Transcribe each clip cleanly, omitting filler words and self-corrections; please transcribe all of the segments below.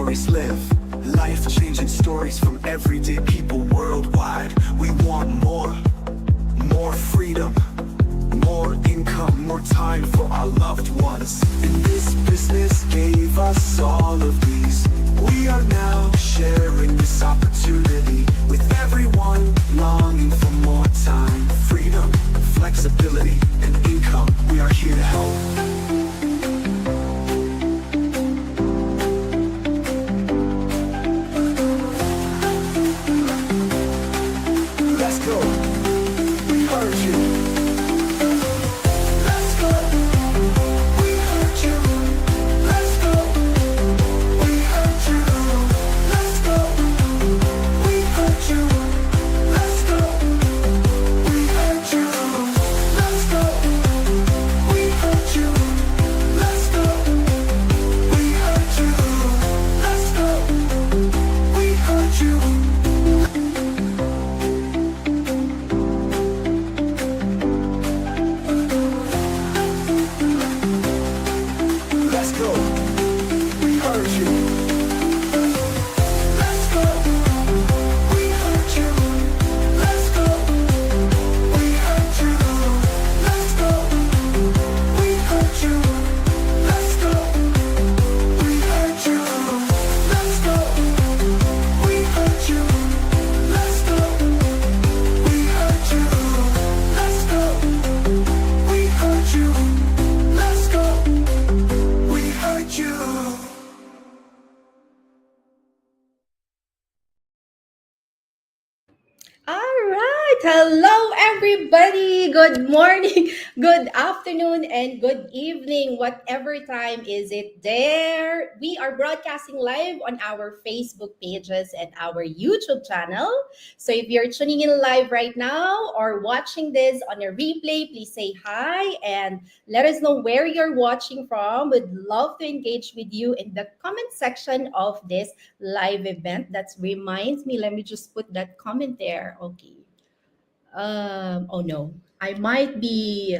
stories live. Life-changing stories from everyday people worldwide. We want more freedom, more income, more time for our loved ones. And this business gave us all of these. We are now sharing this opportunity with everyone longing for more time, freedom, flexibility, and income. We are here to help. Let's go. We heard you. Let's go. We heard you. Let's go. We heard you. Let's go. We heard you. Let's go. We heard you. Let's go. We heard you. Let's go. We heard you. Let's go. We heard you. Let's go. We heard you. Let's go. We heard you. Let's go. We heard you. Let's go. We heard you. Let's go. We heard you. Let's go. We heard you. Let's go. We heard you. Let's go. We heard you. Let's go. We heard you. All right. Hello, everybody. Good morning, good afternoon, and good evening, whatever time is it there. We are broadcasting live on our Facebook pages and our YouTube channel. So if you're tuning in live right now or watching this on a replay, please say hi and let us know where you're watching from. We'd love to engage with you in the comment section of this live event. That reminds me, let me just put that comment there. Okay. Oh no, I might be.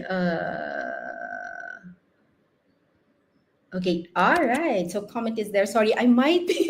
Okay, all right. So comment is there. Sorry, I might be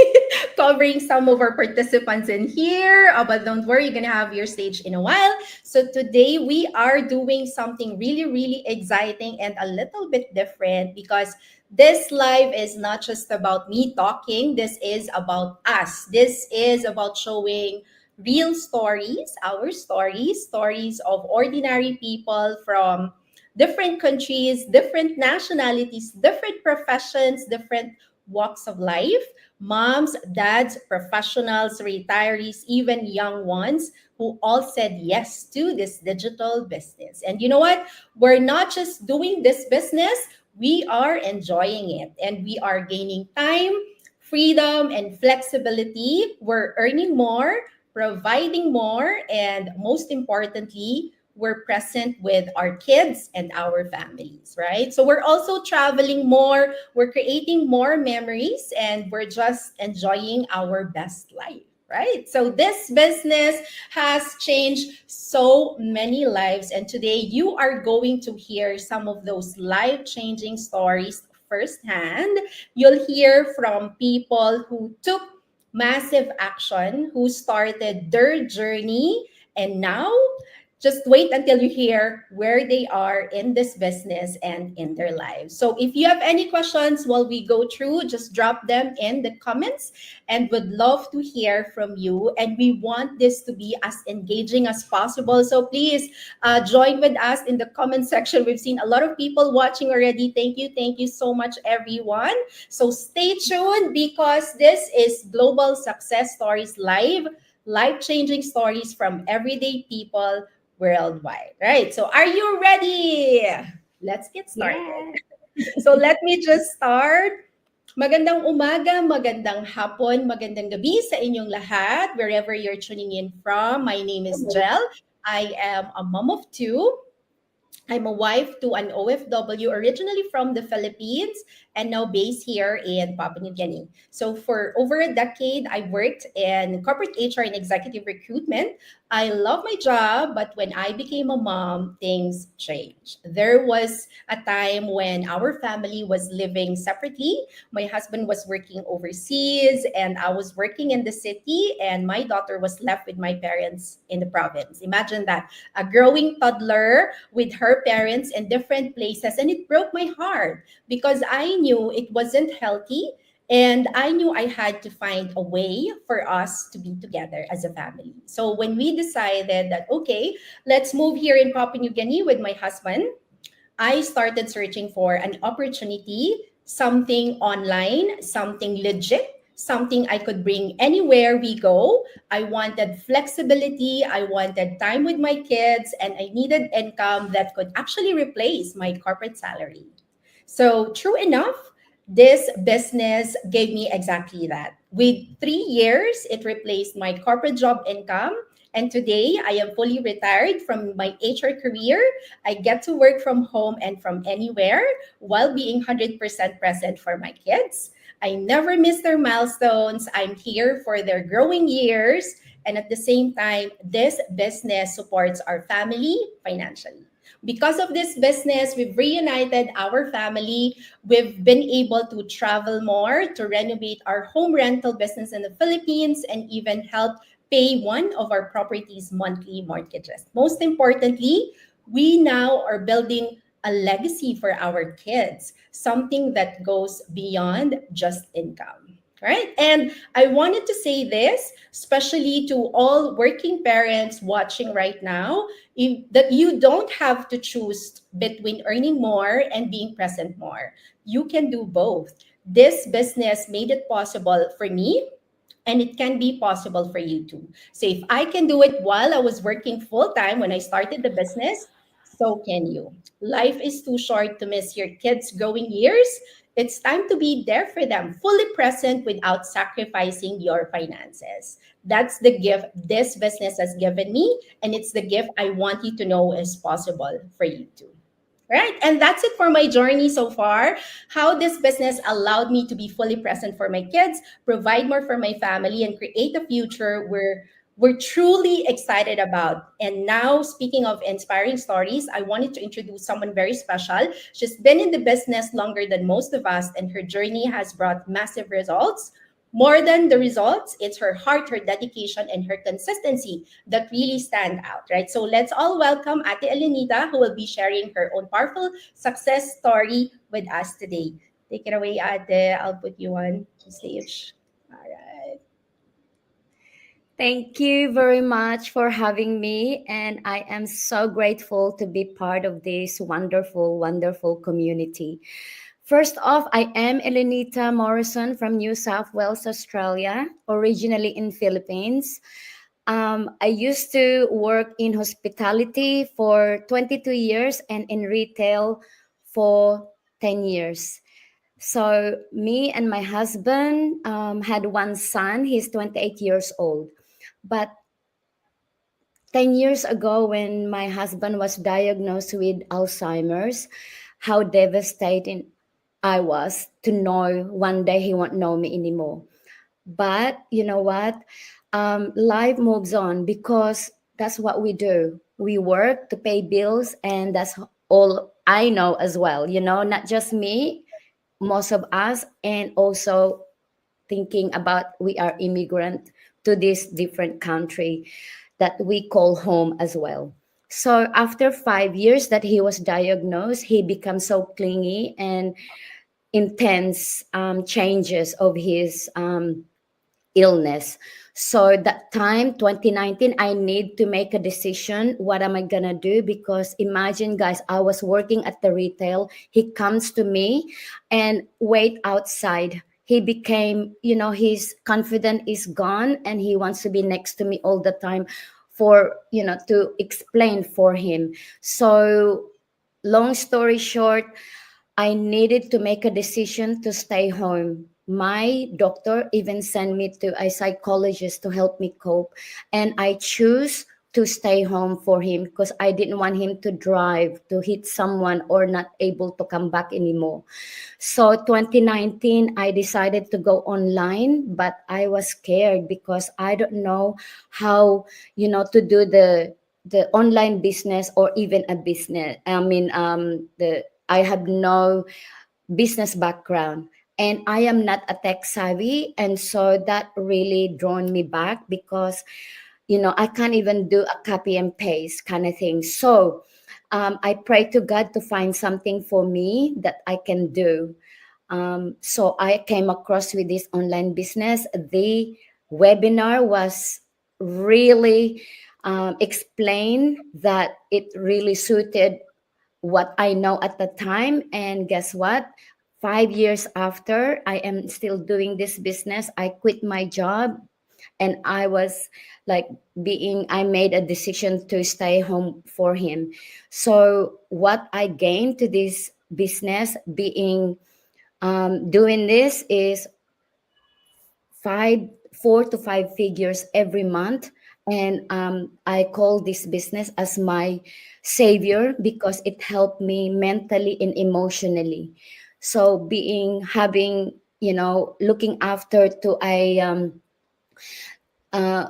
covering some of our participants in here, but don't worry, you're gonna have your stage in a while. So today we are doing something really, really exciting and a little bit different because this live is not just about me talking. This is about us. This is about showing real stories, our stories, stories of ordinary people from different countries, different nationalities, different professions, different walks of life, moms, dads, professionals, retirees, even young ones who all said yes to this digital business. And you know what? We're not just doing this business, we are enjoying it and we are gaining time, freedom, and flexibility. We're earning more, providing more, and most importantly, we're present with our kids and our families, right? So we're also traveling more, we're creating more memories, and we're just enjoying our best life. Right. So this business has changed so many lives. And today you are going to hear some of those life changing stories firsthand. You'll hear from people who took massive action, who started their journey, and now just wait until you hear where they are in this business and in their lives. So if you have any questions while we go through, just drop them in the comments and would love to hear from you. And we want this to be as engaging as possible. So please join with us in the comment section. We've seen a lot of people watching already. Thank you. Thank you so much, everyone. So stay tuned because this is Global Success Stories Live, life-changing stories from everyday people worldwide. Right. So are you ready? Let's get started. Yeah. So let me just start. Magandang umaga, magandang hapon, magandang gabi sa inyong lahat, wherever you're tuning in from. My name is Jel. I am a mom of two. I'm a wife to an OFW originally from the Philippines, and now based here in Papua New Guinea. So for over a decade, I worked in corporate HR and executive recruitment. I love my job, but when I became a mom, things changed. There was a time when our family was living separately. My husband was working overseas, and I was working in the city, and my daughter was left with my parents in the province. Imagine that, a growing toddler with her parents in different places, and it broke my heart because I knew it wasn't healthy. And I knew I had to find a way for us to be together as a family. So when we decided that, okay, let's move here in Papua New Guinea with my husband, I started searching for an opportunity, something online, something legit, something I could bring anywhere we go. I wanted flexibility, I wanted time with my kids, and I needed income that could actually replace my corporate salary. So, true enough, this business gave me exactly that. With 3 years, it replaced my corporate job income. And today, I am fully retired from my HR career. I get to work from home and from anywhere while being 100% present for my kids. I never miss their milestones. I'm here for their growing years. And at the same time, this business supports our family financially. Because of this business, we've reunited our family. We've been able to travel more, to renovate our home rental business in the Philippines, and even help pay one of our properties' monthly mortgages. Most importantly, we now are building a legacy for our kids, something that goes beyond just income. Right? And I wanted to say this, especially to all working parents watching right now, that you don't have to choose between earning more and being present more. You can do both. This business made it possible for me, and it can be possible for you too. So if I can do it while I was working full time when I started the business, so can you. Life is too short to miss your kids' growing years. It's time to be there for them, fully present without sacrificing your finances. That's the gift this business has given me, and it's the gift I want you to know is possible for you too. Right. And that's it for my journey so far. How this business allowed me to be fully present for my kids, provide more for my family, and create a future where we're truly excited about. And now, speaking of inspiring stories, I wanted to introduce someone very special. She's been in the business longer than most of us, and her journey has brought massive results. More than the results, it's her heart, her dedication, and her consistency that really stand out, right? So let's all welcome Ate Elenita, who will be sharing her own powerful success story with us today. Take it away, Ate. I'll put you on the stage. All right. Thank you very much for having me. And I am so grateful to be part of this wonderful, wonderful community. First off, I am Elenita Morrison from New South Wales, Australia, originally in Philippines. I used to work in hospitality for 22 years and in retail for 10 years. So me and my husband had one son. He's 28 years old. But 10 years ago, when my husband was diagnosed with Alzheimer's, how devastating I was to know one day he won't know me anymore. But you know what? Life moves on because that's what we do. We work to pay bills, and that's all I know as well. Not just me, most of us, and also thinking about we are immigrant to this different country that we call home as well. So after 5 years that he was diagnosed, he became so clingy and intense changes of his illness. So that time, 2019, I need to make a decision. What am I gonna do? Because imagine, guys, I was working at the retail. He comes to me and wait outside. He became, his confidence is gone, and he wants to be next to me all the time for, to explain for him. So long story short, I needed to make a decision to stay home. My doctor even sent me to a psychologist to help me cope. And I choose to stay home for him because I didn't want him to drive to hit someone or not able to come back anymore. So 2019, I decided to go online, but I was scared because I don't know how, to do the online business or even a business. I mean, I have no business background and I am not a tech savvy, and so that really drawn me back because I can't even do a copy and paste kind of thing. So I pray to God to find something for me that I can do. So I came across with this online business. The webinar was really explained that it really suited what I know at the time. And guess what? 5 years after, I am still doing this business. I quit my job and I was like I made a decision to stay home for him. So what I gained to this business doing this is 4 to 5 figures every month. And I call this business as my savior because it helped me mentally and emotionally. So having, looking after to a uh,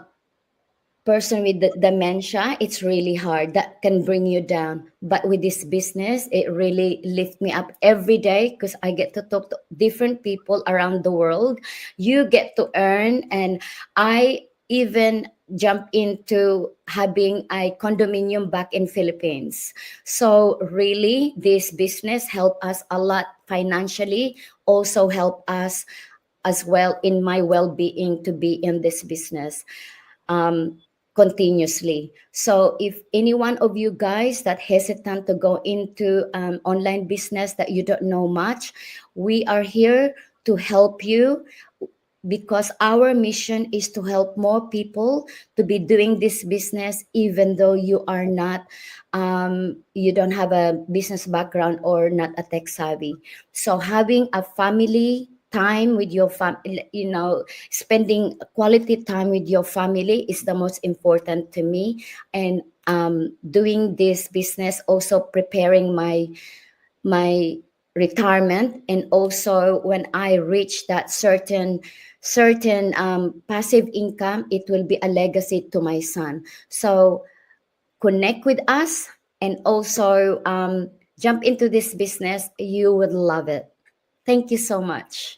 person with dementia, it's really hard. That can bring you down. But with this business, it really lifts me up every day because I get to talk to different people around the world. You get to earn, and I even jump into having a condominium back in Philippines. So really, this business helped us a lot financially, also help us as well in my well-being to be in this business continuously. So if any one of you guys that hesitant to go into online business that you don't know much, we are here to help you because our mission is to help more people to be doing this business even though you are not you don't have a business background or not a tech savvy. So having a family time with your family, spending quality time with your family is the most important to me. And doing this business also preparing my retirement, and also when I reach that certain passive income, it will be a legacy to my son. So connect with us and also jump into this business. You would love it. Thank you so much.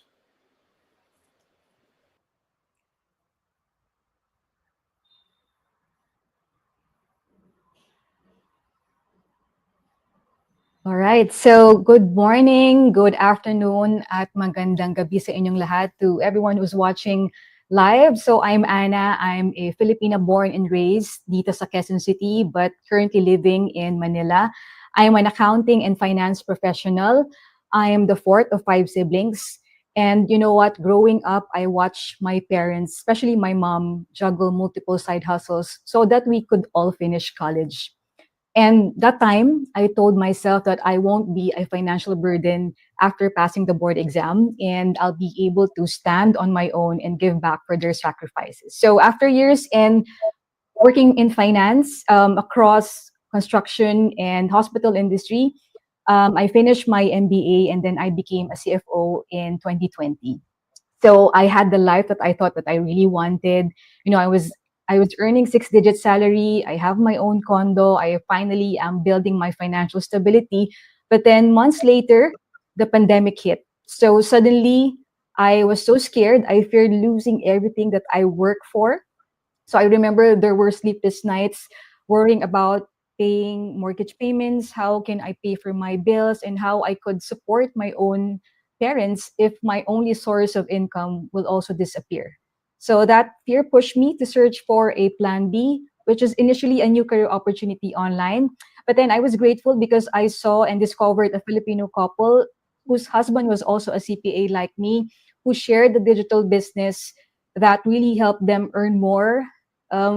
All right. So, good morning, good afternoon, at magandang gabi sa inyong lahat to everyone who's watching live. So, I'm Anna. I'm a Filipina born and raised dito sa Quezon City, but currently living in Manila. I am an accounting and finance professional. I am the fourth of five siblings. And you know what? Growing up, I watched my parents, especially my mom, juggle multiple side hustles so that we could all finish college. And that time, I told myself that I won't be a financial burden after passing the board exam, and I'll be able to stand on my own and give back for their sacrifices. So after years in working in finance across construction and hospital industry, I finished my MBA and then I became a CFO in 2020. So I had the life that I thought that I really wanted. I was earning six-digit salary. I have my own condo. I finally am building my financial stability. But then months later, the pandemic hit. So suddenly I was so scared. I feared losing everything that I work for. So I remember there were sleepless nights worrying about paying mortgage payments, how can I pay for my bills, and how I could support my own parents if my only source of income will also disappear. So that fear pushed me to search for a plan B, which is initially a new career opportunity online. But then I was grateful because I saw and discovered a Filipino couple whose husband was also a CPA like me, who shared the digital business that really helped them earn more,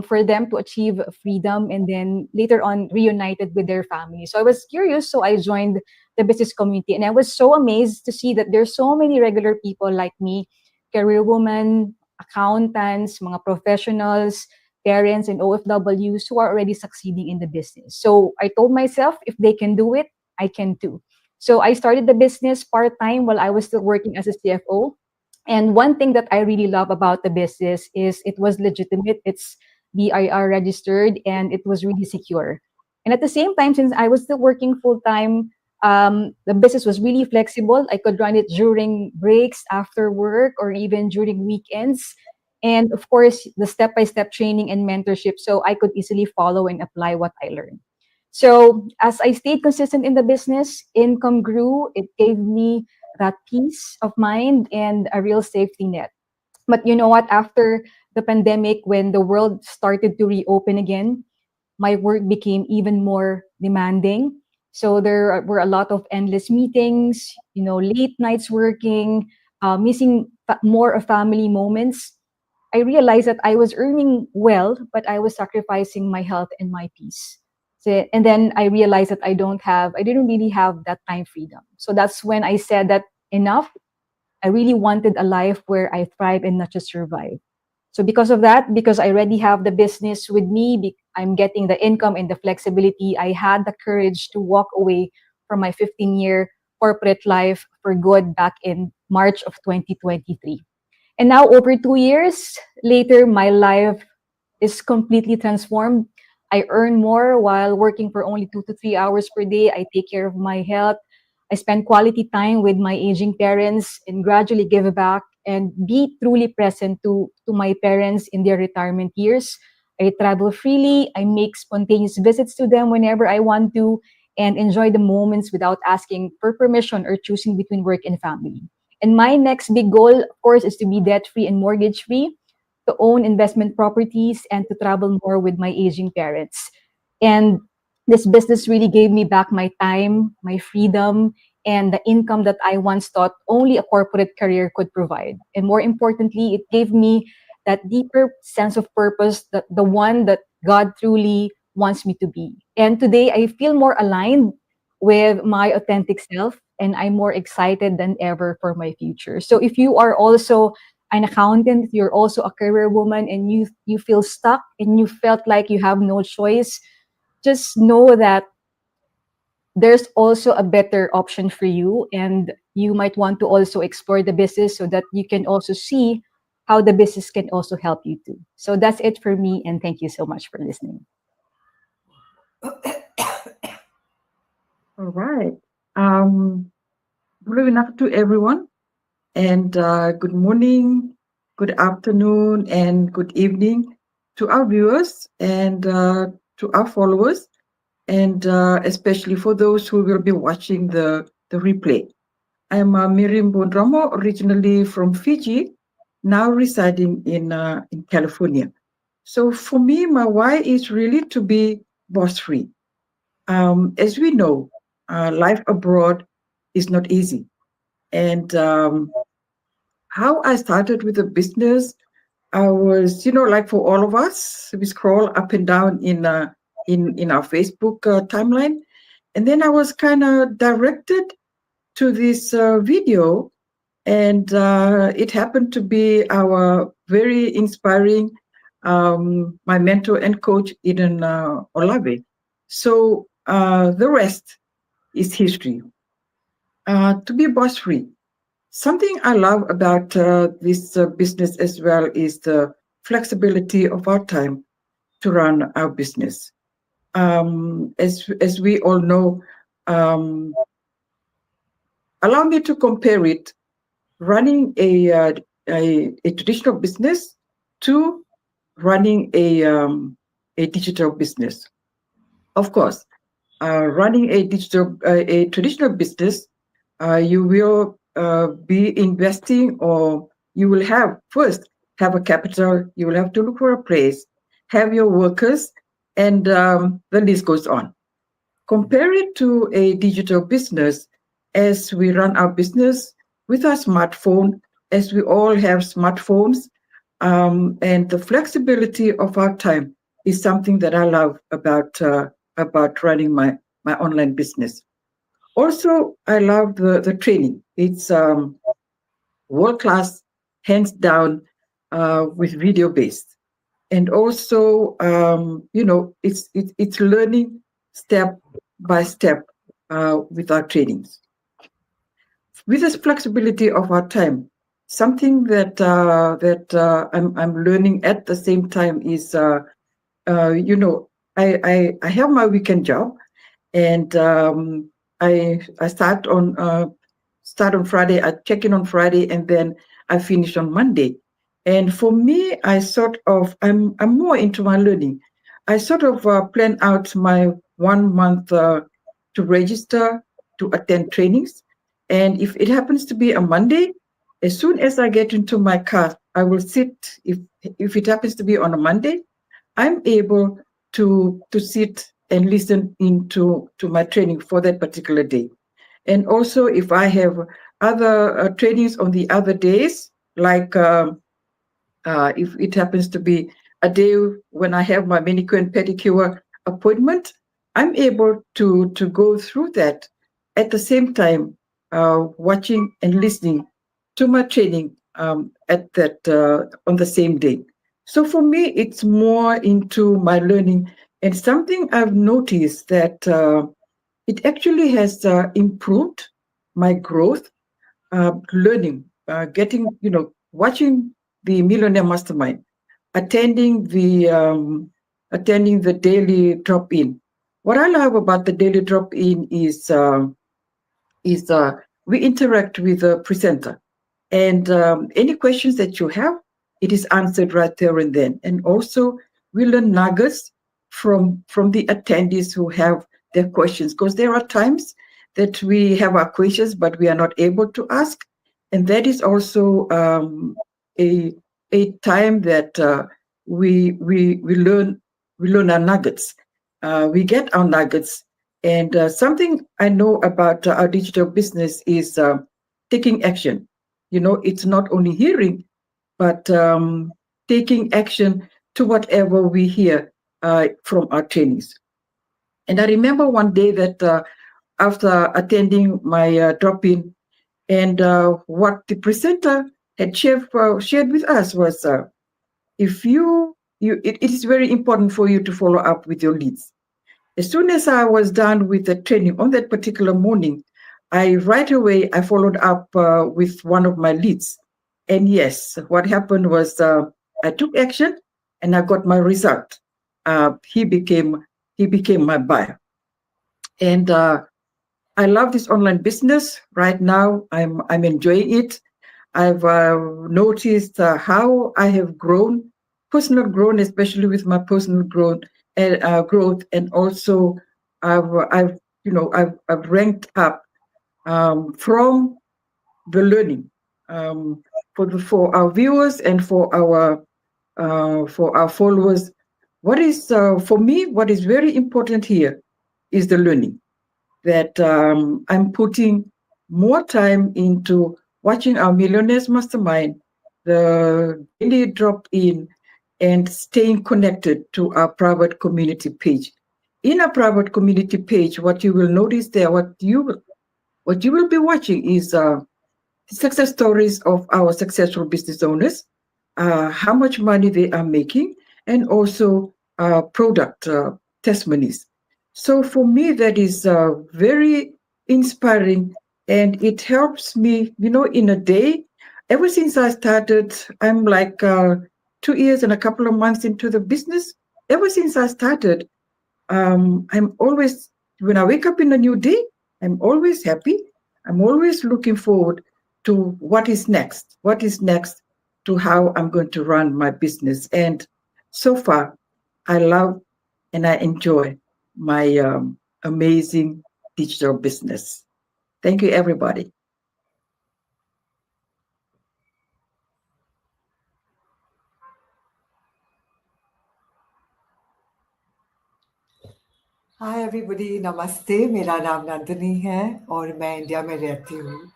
for them to achieve freedom, and then later on reunited with their family. So I was curious, so I joined the business community, and I was so amazed to see that there's so many regular people like me, career women, accountants, mga professionals, parents and OFWs who are already succeeding in the business. So I told myself, if they can do it, I can too. So I started the business part-time while I was still working as a CFO. And one thing that I really love about the business is it was legitimate. It's BIR registered and it was really secure. And at the same time, since I was still working full-time, the business was really flexible. I could run it during breaks, after work, or even during weekends. And of course, the step-by-step training and mentorship, so I could easily follow and apply what I learned. So as I stayed consistent in the business, income grew. It gave me that peace of mind and a real safety net. But you know what? After the pandemic, when the world started to reopen again, my work became even more demanding. So there were a lot of endless meetings, late nights working, missing more of family moments. I realized that I was earning well, but I was sacrificing my health and my peace. So, and then I realized that I didn't really have that time freedom. So that's when I said that enough. I really wanted a life where I thrive and not just survive. So because of that, because I already have the business with me, I'm getting the income and the flexibility, I had the courage to walk away from my 15-year corporate life for good back in March of 2023. And now, over 2 years later, my life is completely transformed. I earn more while working for only 2 to 3 hours per day. I take care of my health. I spend quality time with my aging parents and gradually give back and be truly present to my parents in their retirement years. I travel freely. I make spontaneous visits to them whenever I want to and enjoy the moments without asking for permission or choosing between work and family. And my next big goal, of course, is to be debt free and mortgage free, to own investment properties, and to travel more with my aging parents. And this business really gave me back my time, my freedom, and the income that I once thought only a corporate career could provide. And more importantly, it gave me that deeper sense of purpose, that the one that God truly wants me to be. And today I feel more aligned with my authentic self and I'm more excited than ever for my future. So if you are also an accountant, you're also a career woman and you feel stuck and you felt like you have no choice, just know that there's also a better option for you and you might want to also explore the business so that you can also see how the business can also help you too. So that's it for me and thank you so much for listening. All right. Good enough to everyone, and good morning, good afternoon, and good evening to our viewers and to our followers, and especially for those who will be watching the replay. I'm Miriam Bondramo, originally from Fiji, now residing in California. So for me, my why is really to be boss free. As we know, life abroad is not easy. And how I started with the business, I was, like for all of us, we scroll up and down in our Facebook timeline, and then I was kind of directed to this video, and it happened to be our very inspiring, my mentor and coach, Eden Olave. So the rest is history. To be boss free. Something I love about this business as well is the flexibility of our time to run our business. As we all know, allow me to compare it, running a traditional business to running a digital business. Of course, running a traditional business, you will be investing, or you will have a capital, you will have to look for a place, have your workers, and the list goes on. Compare it to a digital business. As we run our business with our smartphone, as we all have smartphones, and the flexibility of our time is something that I love about running my online business. Also, I love the training. It's world class, hands down, with video based. and also it's learning step by step with our trainings. With this flexibility of our time, something I'm learning at the same time is I have my weekend job, and I start on Friday. I check in on Friday, and then I finish on Monday. And for me, I'm more into my learning. I sort of plan out my 1 month to register to attend trainings, and if it happens to be a Monday, as soon as I get into my car, I will sit. If it happens to be on a Monday, I'm able to sit and listen into to my training for that particular day. And also, if I have other trainings on the other days, like if it happens to be a day when I have my manicure and pedicure appointment, I'm able to go through that at the same time, watching and listening to my training at that on the same day. So for me, it's more into my learning, and something I've noticed that it actually has improved my growth, learning, watching the Millionaire Mastermind, attending the daily drop-in. What I love about the daily drop-in is we interact with the presenter, and any questions that you have, it is answered right there and then. And also, we learn nuggets from the attendees who have their questions, because there are times that we have our questions but we are not able to ask, and that is also a time that we learn our nuggets. We get our nuggets, and something I know about our digital business is taking action. It's not only hearing, but taking action to whatever we hear from our trainings. And I remember one day that after attending my drop-in, and what the presenter had shared with us was, if it is very important for you to follow up with your leads. As soon as I was done with the training on that particular morning, right away I followed up with one of my leads. And yes, what happened was I took action and I got my result. He became my buyer. And I love this online business right now. I'm enjoying it. I've noticed how I have grown, personal growth, especially with my personal growth, and also I've ranked up from the learning, for our viewers and for our followers. What is for me? What is very important here is the learning, that I'm putting more time into watching our Millionaires Mastermind, the daily drop-in, and staying connected to our private community page. In our private community page, what you will notice there, what you will be watching is success stories of our successful business owners, how much money they are making, and also product testimonies. So for me, that is very inspiring, and it helps me, in a day. Ever since I started, I'm like 2 years and a couple of months into the business. Ever since I started, I'm always, when I wake up in a new day, I'm always happy. I'm always looking forward to what is next to how I'm going to run my business. And so far, I love and I enjoy my amazing digital business. Thank you, everybody. Hi everybody, नमस्ते। मेरा नाम नंदिनी है और मैं India में रहती हूँ।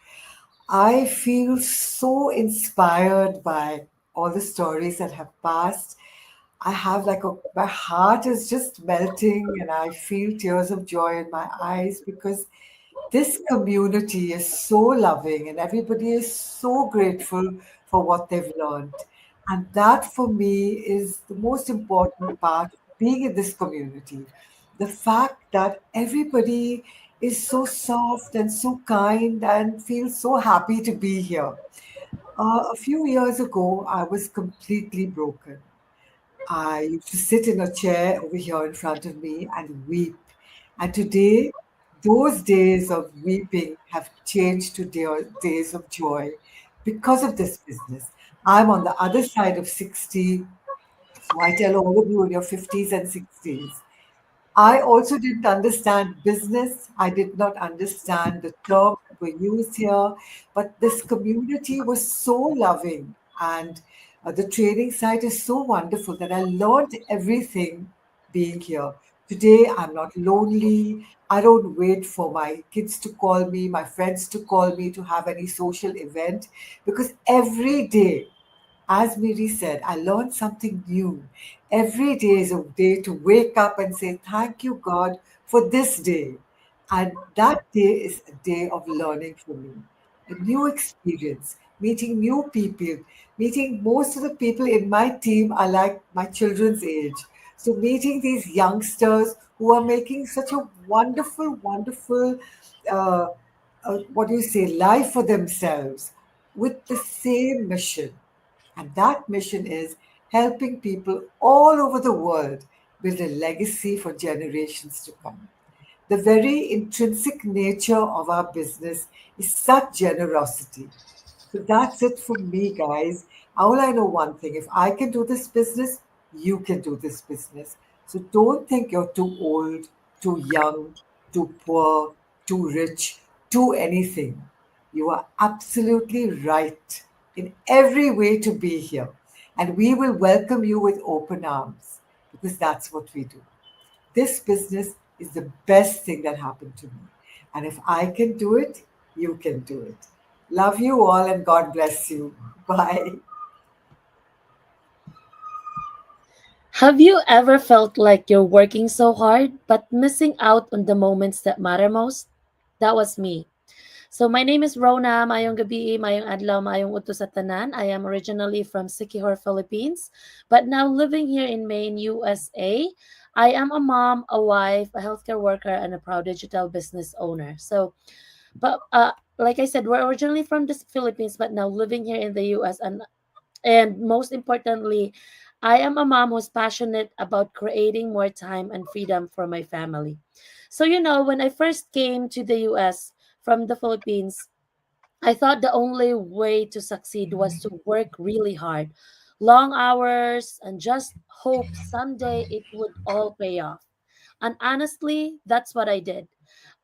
I feel so inspired by all the stories that have passed. I have my heart is just melting and I feel tears of joy in my eyes because this community is so loving and everybody is so grateful for what they've learned. And that for me is the most important part of being in this community. The fact that everybody is so soft and so kind and feels so happy to be here. A few years ago, I was completely broken. I used to sit in a chair over here in front of me and weep. And today, those days of weeping have changed to days of joy because of this business. I'm on the other side of 60, so I tell all of you in your 50s and 60s, I also didn't understand business. I did not understand the terms that were used here. But this community was so loving, and the training site is so wonderful that I learned everything being here. Today, I'm not lonely. I don't wait for my kids to call me, my friends to call me to have any social event because every day, as Miri said, I learned something new. Every day is a day to wake up and say, thank you, God, for this day. And that day is a day of learning for me, a new experience, meeting new people, meeting most of the people in my team are like my children's age. So, meeting these youngsters who are making such a wonderful, wonderful, uh, what do you say, life for themselves with the same mission. And that mission is helping people all over the world build a legacy for generations to come. The very intrinsic nature of our business is such generosity. So that's it for me, guys. All I know one thing, if I can do this business, you can do this business. So don't think you're too old, too young, too poor, too rich, too anything. You are absolutely right in every way to be here. And we will welcome you with open arms because that's what we do. This business is the best thing that happened to me. And if I can do it, you can do it. Love you all and God bless you. Bye. Have you ever felt like you're working so hard but missing out on the moments that matter most? That was me. So my name is Rona. Mayong gabi, mayong adlaw, mayong udto sa tanan. I am originally from Siquijor, Philippines, but now living here in Maine, USA. I am a mom, a wife, a healthcare worker, and a proud digital business owner. But like I said, we're originally from the Philippines, but now living here in the US, and most importantly, I am a mom who's passionate about creating more time and freedom for my family. So, when I first came to the US from the Philippines, I thought the only way to succeed was to work really hard, long hours, and just hope someday it would all pay off. And honestly, that's what I did.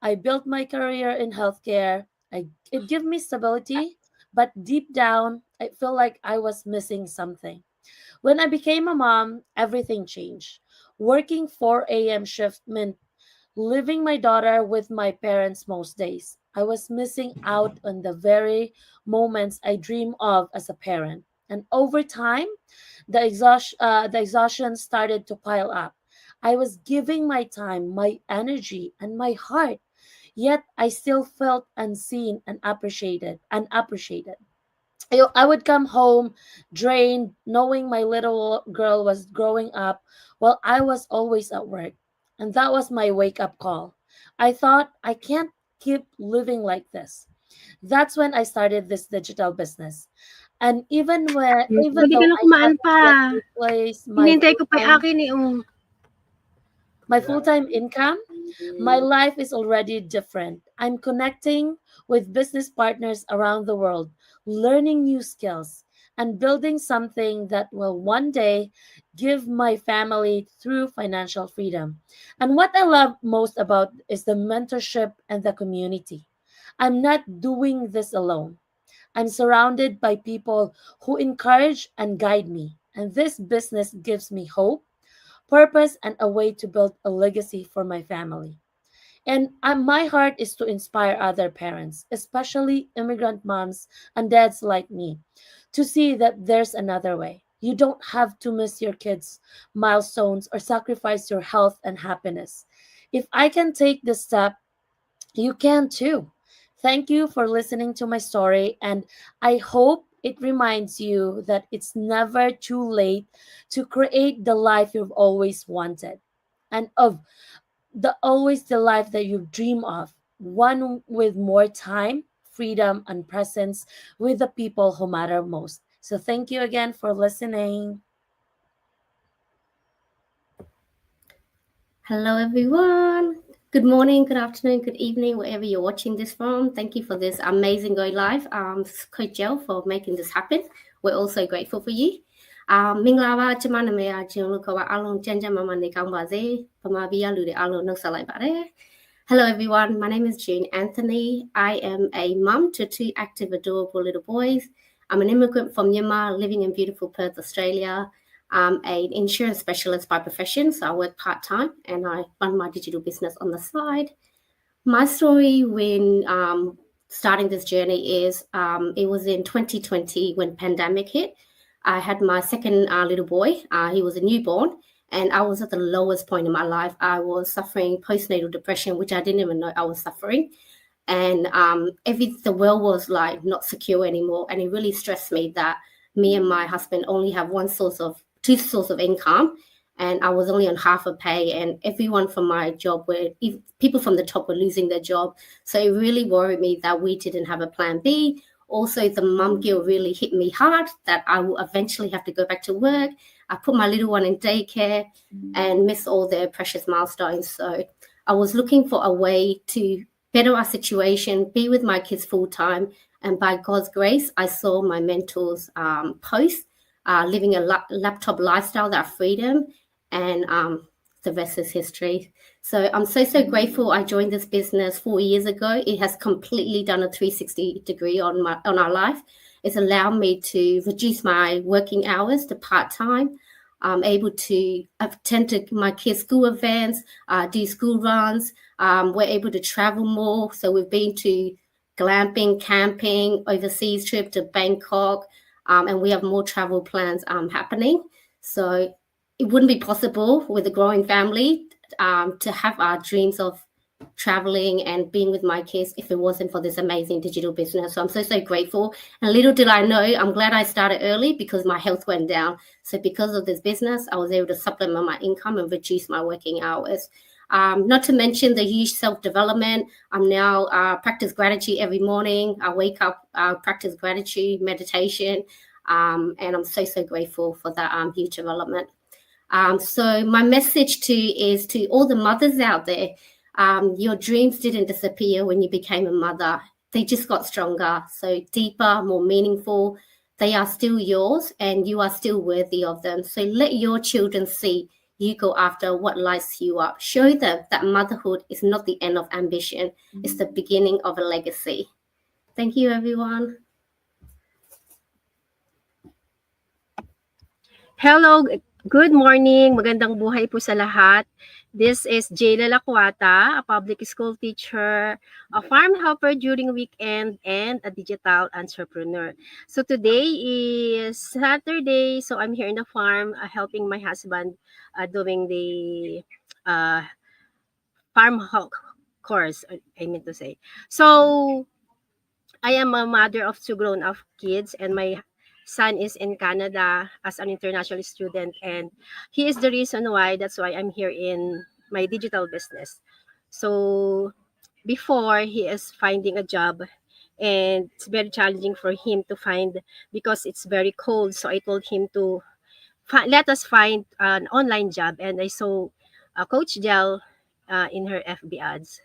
I built my career in healthcare. It gave me stability, but deep down, I feel like I was missing something. When I became a mom, everything changed. Working 4 a.m. shift meant leaving my daughter with my parents most days. I was missing out on the very moments I dream of as a parent. And over time, the exhaustion started to pile up. I was giving my time, my energy, and my heart, yet I still felt unseen and unappreciated. I would come home drained, knowing my little girl was growing up while I was always at work. And that was my wake up call. I thought, I can't keep living like this. That's when I started this digital business. And even Pwede ka though na I kumaan haven't pa. yet replaced Hinihintay ko pa yung akin eh, oh. my full-time income, my life is already different. I'm connecting with business partners around the world, learning new skills, and building something that will one day give my family through financial freedom. And what I love most about is the mentorship and the community. I'm not doing this alone. I'm surrounded by people who encourage and guide me. And this business gives me hope, purpose, and a way to build a legacy for my family. And my heart is to inspire other parents, especially immigrant moms and dads like me, to see that there's another way. You don't have to miss your kids' milestones or sacrifice your health and happiness. If I can take this step, you can too. Thank you for listening to my story, and I hope It reminds you that it's never too late to create the life you've always wanted, and of the always the life that you dream of, one with more time, freedom, and presence with the people who matter most. So thank you again for listening. Hello, everyone. Good morning, good afternoon, good evening, wherever you're watching this from. Thank you for this amazing going live. Coach Jill for making this happen. We're also grateful for you. မင်္ဂလာပါကျမနာမည်ကဂျွန်လို့ခေါ်ပါအားလုံးကျန်းကျန်းမာမာနေကောင်းပါစေဗမာပြည်ကလူတွေအားလုံးနှုတ်ဆက်လိုက်ပါတယ် Hello everyone, my name is June Anthony. I am a mum to two active adorable little boys. I'm an immigrant from Myanmar living in beautiful Perth, Australia. I'm an insurance specialist by profession, so I work part-time and I run my digital business on the side. My story when starting this journey is it was in 2020 when pandemic hit. I had my second little boy. He was a newborn, and I was at the lowest point in my life. I was suffering postnatal depression, which I didn't even know I was suffering. And the world was like not secure anymore, and it really stressed me that me and my husband only have two sources of income, and I was only on half a pay, and everyone from my job people from the top were losing their job. So it really worried me that we didn't have a plan B. Also, the mum guilt really hit me hard that I will eventually have to go back to work. I put my little one in daycare and miss all their precious milestones. So I was looking for a way to better our situation, be with my kids full time. And by God's grace, I saw my mentor's post, living a laptop lifestyle, that freedom, and the rest is history. So I'm so grateful I joined this business 4 years ago. It has completely done a 360 degree on our life. It's allowed me to reduce my working hours to part-time. I'm able to attend to my kids' school events, do school runs. We're able to travel more. So we've been to glamping, camping, overseas trip to Bangkok, and we have more travel plans happening. So it wouldn't be possible with a growing family to have our dreams of traveling and being with my kids if it wasn't for this amazing digital business. So I'm so grateful. And little did I know, I'm glad I started early because my health went down. So because of this business, I was able to supplement my income and reduce my working hours. Not to mention the huge self-development. I'm now practice gratitude every morning. I wake up, practice gratitude, meditation, and I'm so grateful for that huge development. So my message is to all the mothers out there, your dreams didn't disappear when you became a mother. They just got stronger, so deeper, more meaningful. They are still yours and you are still worthy of them. So let your children see you go after what lights you up. Show them that motherhood is not the end of ambition. It's the beginning of a legacy. Thank you, everyone. Hello, good morning. Magandang buhay po sa lahat. This is Jayla Lacuata, a public school teacher, a farm helper during weekend, and a digital entrepreneur. So today is Saturday, so I'm here in the farm helping my husband doing the farm course, I mean to say. So I am a mother of two grown-up kids, and my son is in Canada as an international student, and he is the reason why that's why I'm here in my digital business. So before, he is finding a job, and it's very challenging for him to find because it's very cold. So I told him to let us find an online job, and I saw Coach Del in her FB ads.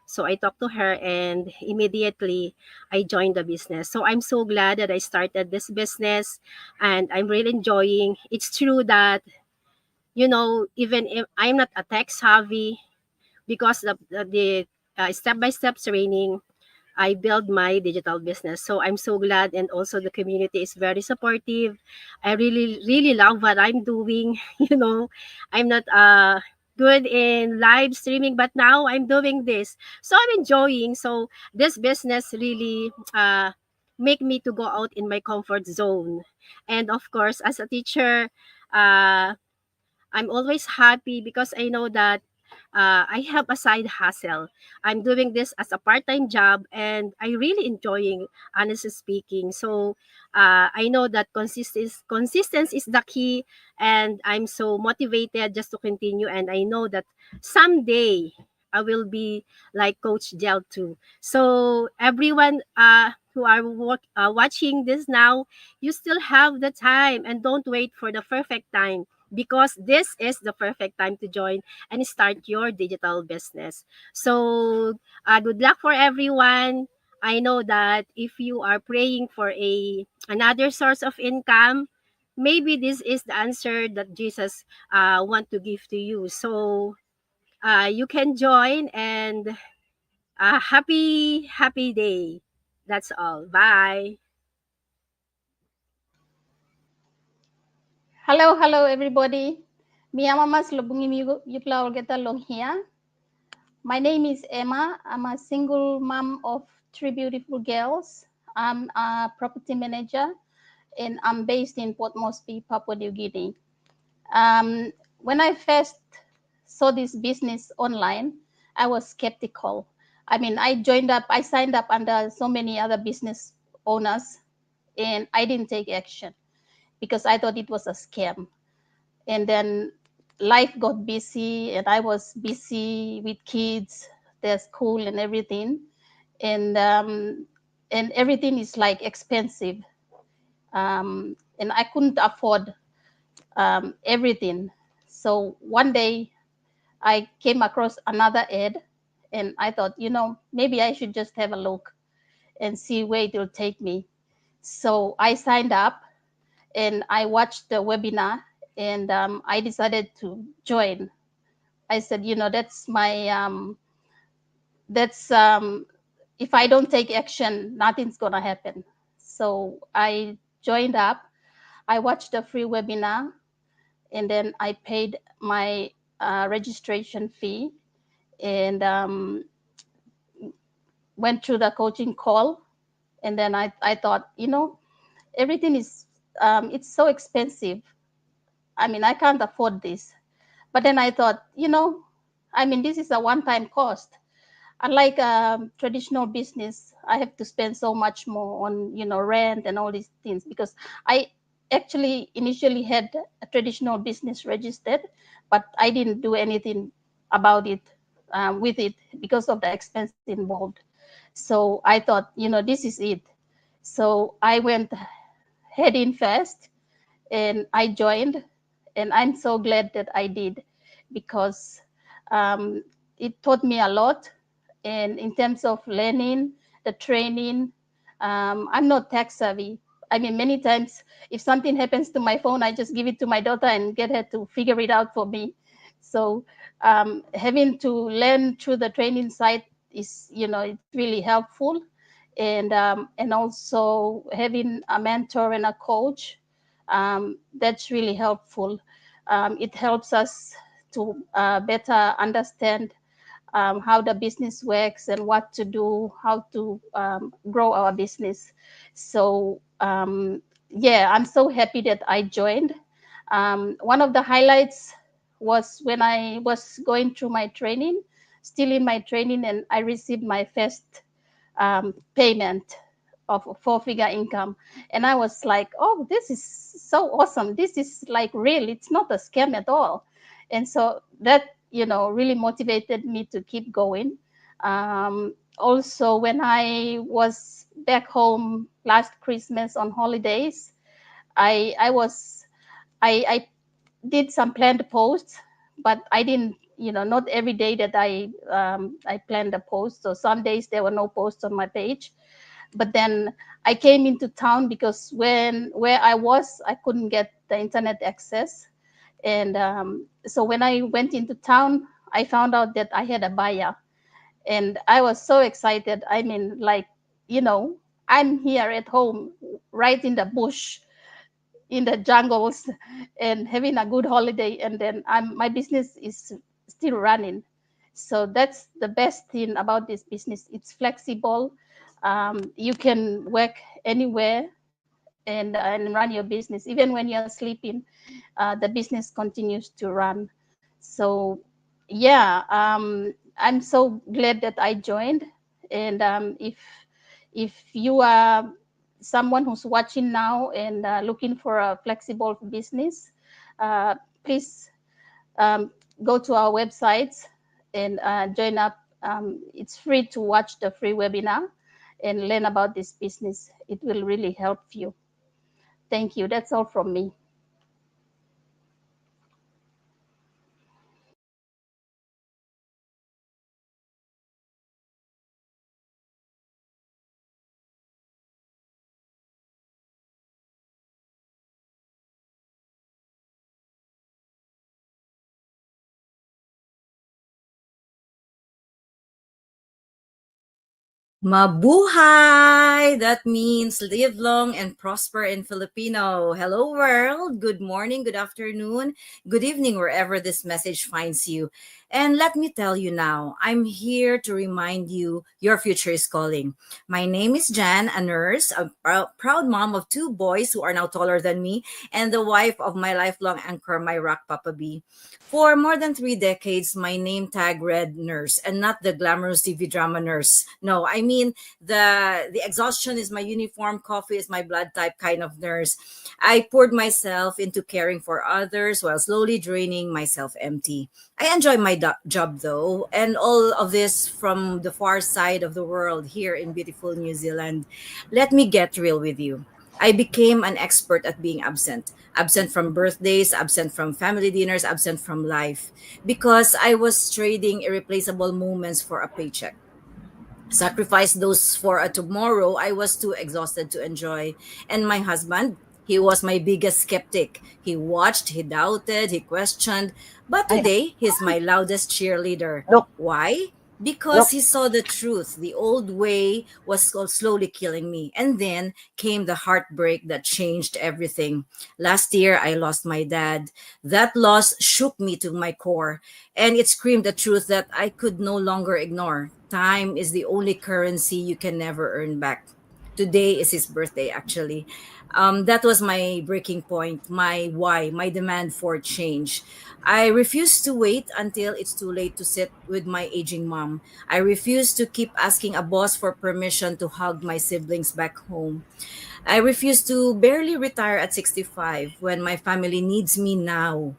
So I talked to her, and immediately I joined the business. So I'm so glad that I started this business, and I'm really enjoying. It's true that, even if I'm not a tech savvy, because the step-by-step training, I build my digital business. So I'm so glad, and also the community is very supportive. I really, really love what I'm doing. I'm not good in live streaming, but now I'm doing this, so I'm enjoying. So this business really make me to go out in my comfort zone. And of course, as a teacher, I'm always happy because I know that I have a side hustle. I'm doing this as a part-time job, and I really enjoying, honestly speaking. So I know that consistency is the key, and I'm so motivated just to continue. And I know that someday I will be like Coach Gel too. So everyone who are watching this now, you still have the time, and don't wait for the perfect time, because this is the perfect time to join and start your digital business. So good luck for everyone. I know that if you are praying for a another source of income, maybe this is the answer that Jesus want to give to you. So you can join, and happy day. That's all. Bye. Hello, everybody. Miyamamas lubungi yukla olgeta long here. My name is Emma. I'm a single mom of 3 beautiful girls. I'm a property manager, and I'm based in Port Moresby, Papua New Guinea. When I first saw this business online, I was skeptical. I mean, I signed up under so many other business owners, and I didn't take action because I thought it was a scam. And then life got busy, and I was busy with kids, their school and everything. And everything is like expensive. And I couldn't afford everything. So one day I came across another ad, and I thought, maybe I should just have a look and see where it will take me. So I signed up and I watched the webinar, and I decided to join. I said, that's my, if I don't take action, nothing's going to happen. So I joined up. I watched the free webinar, and then I paid my registration fee, and went through the coaching call. And then I thought, everything is, it's so expensive. I mean, I can't afford this. But then I thought, this is a one-time cost. Unlike traditional business, I have to spend so much more on, rent and all these things, because I actually initially had a traditional business registered, but I didn't do anything about it with it because of the expense involved. So I thought, this is it. So I went head in fast, and I joined, and I'm so glad that I did, because it taught me a lot. And in terms of learning, the training, I'm not tech savvy. I mean, many times if something happens to my phone, I just give it to my daughter and get her to figure it out for me. So having to learn through the training site is, it's really helpful. And also having a mentor and a coach, that's really helpful. It helps us to better understand how the business works and what to do, how to grow our business. So yeah, I'm so happy that I joined. One of the highlights was when I was going through my training, still in my training, and I received my first payment of a 4-figure income. And I was like, oh, this is so awesome. This is like real. It's not a scam at all. And so that, really motivated me to keep going. Also, when I was back home last Christmas on holidays, I did some planned posts, but I didn't, not every day that I planned a post. So some days there were no posts on my page. But then I came into town because where I was, I couldn't get the internet access. And so when I went into town, I found out that I had a buyer, and I was so excited. I mean, like, I'm here at home, right in the bush, in the jungles, and having a good holiday. And then my business is still running. So that's the best thing about this business. It's flexible. You can work anywhere and run your business. Even when you're sleeping, the business continues to run. So yeah, I'm so glad that I joined. And if you are someone who's watching now and looking for a flexible business, uh, please um, go to our websites and join up. It's free to watch the free webinar and learn about this business. It will really help you. Thank you. That's all from me. Mabuhay! That means live long and prosper in Filipino. Hello, world. Good morning, good afternoon, good evening, wherever this message finds you. And let me tell you now, I'm here to remind you your future is calling. My name is Jan, a nurse, a proud mom of two boys who are now taller than me, and the wife of my lifelong anchor, my rock Papa B. For more than 3 decades, my name tag read nurse and not the glamorous TV drama nurse. No, I mean the exhaustion is my uniform, coffee is my blood type kind of nurse. I poured myself into caring for others while slowly draining myself empty. I enjoy my job though, and all of this from the far side of the world here in beautiful New Zealand. Let me get real with you. I became an expert at being absent. Absent from birthdays, absent from family dinners, absent from life. Because I was trading irreplaceable moments for a paycheck. Sacrifice those for a tomorrow I was too exhausted to enjoy. And my husband, he was my biggest skeptic. He watched, he doubted, he questioned. But today, he's my loudest cheerleader. Why? Because he saw the truth. The old way was slowly killing me. And then came the heartbreak that changed everything. Last year, I lost my dad. That loss shook me to my core. And it screamed the truth that I could no longer ignore. Time is the only currency you can never earn back. Today is his birthday, actually. That was my breaking point, my why, my demand for change. I refuse to wait until it's too late to sit with my aging mom. I refuse to keep asking a boss for permission to hug my siblings back home. I refuse to barely retire at 65 when my family needs me now.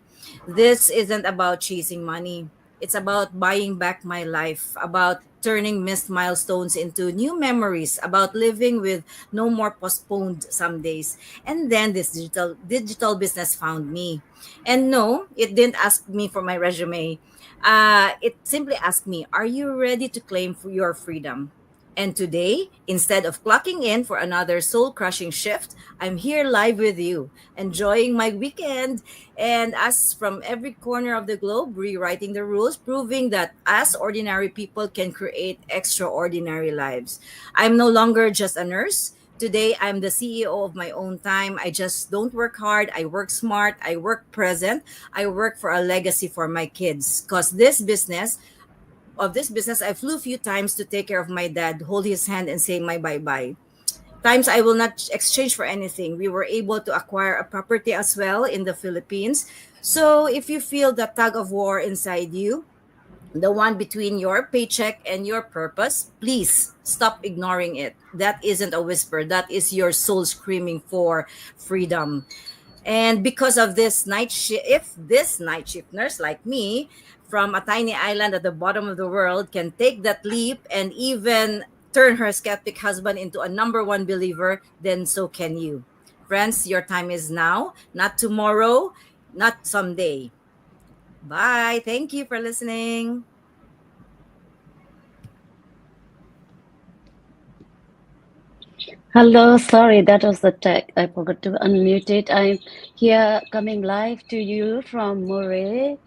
This isn't about chasing money. It's about buying back my life, about turning missed milestones into new memories, about living with no more postponed some days. And then this digital business found me. And no, it didn't ask me for my resume. It simply asked me, "Are you ready to claim for your freedom?" And today, instead of clocking in for another soul crushing shift, I'm here live with you, enjoying my weekend. And us from every corner of the globe, rewriting the rules, proving that us ordinary people can create extraordinary lives. I'm no longer just a nurse. Today, I'm the CEO of my own time. I just don't work hard. I work smart. I work present. I work for a legacy for my kids. Because this business, I flew a few times to take care of my dad, hold his hand, and say my bye bye. Times I will not exchange for anything. We were able to acquire a property as well in the Philippines. So if you feel the tug of war inside you, the one between your paycheck and your purpose, please stop ignoring it. That isn't a whisper, that is your soul screaming for freedom. And because of this night shift, if this night shift nurse like me from a tiny island at the bottom of the world can take that leap and even turn her skeptic husband into a number one believer, then so can you. Friends, your time is now, not tomorrow, not someday. Bye. Thank you for listening. Hello, sorry, that was the tech. I forgot to unmute it. I'm here coming live to you from Murray,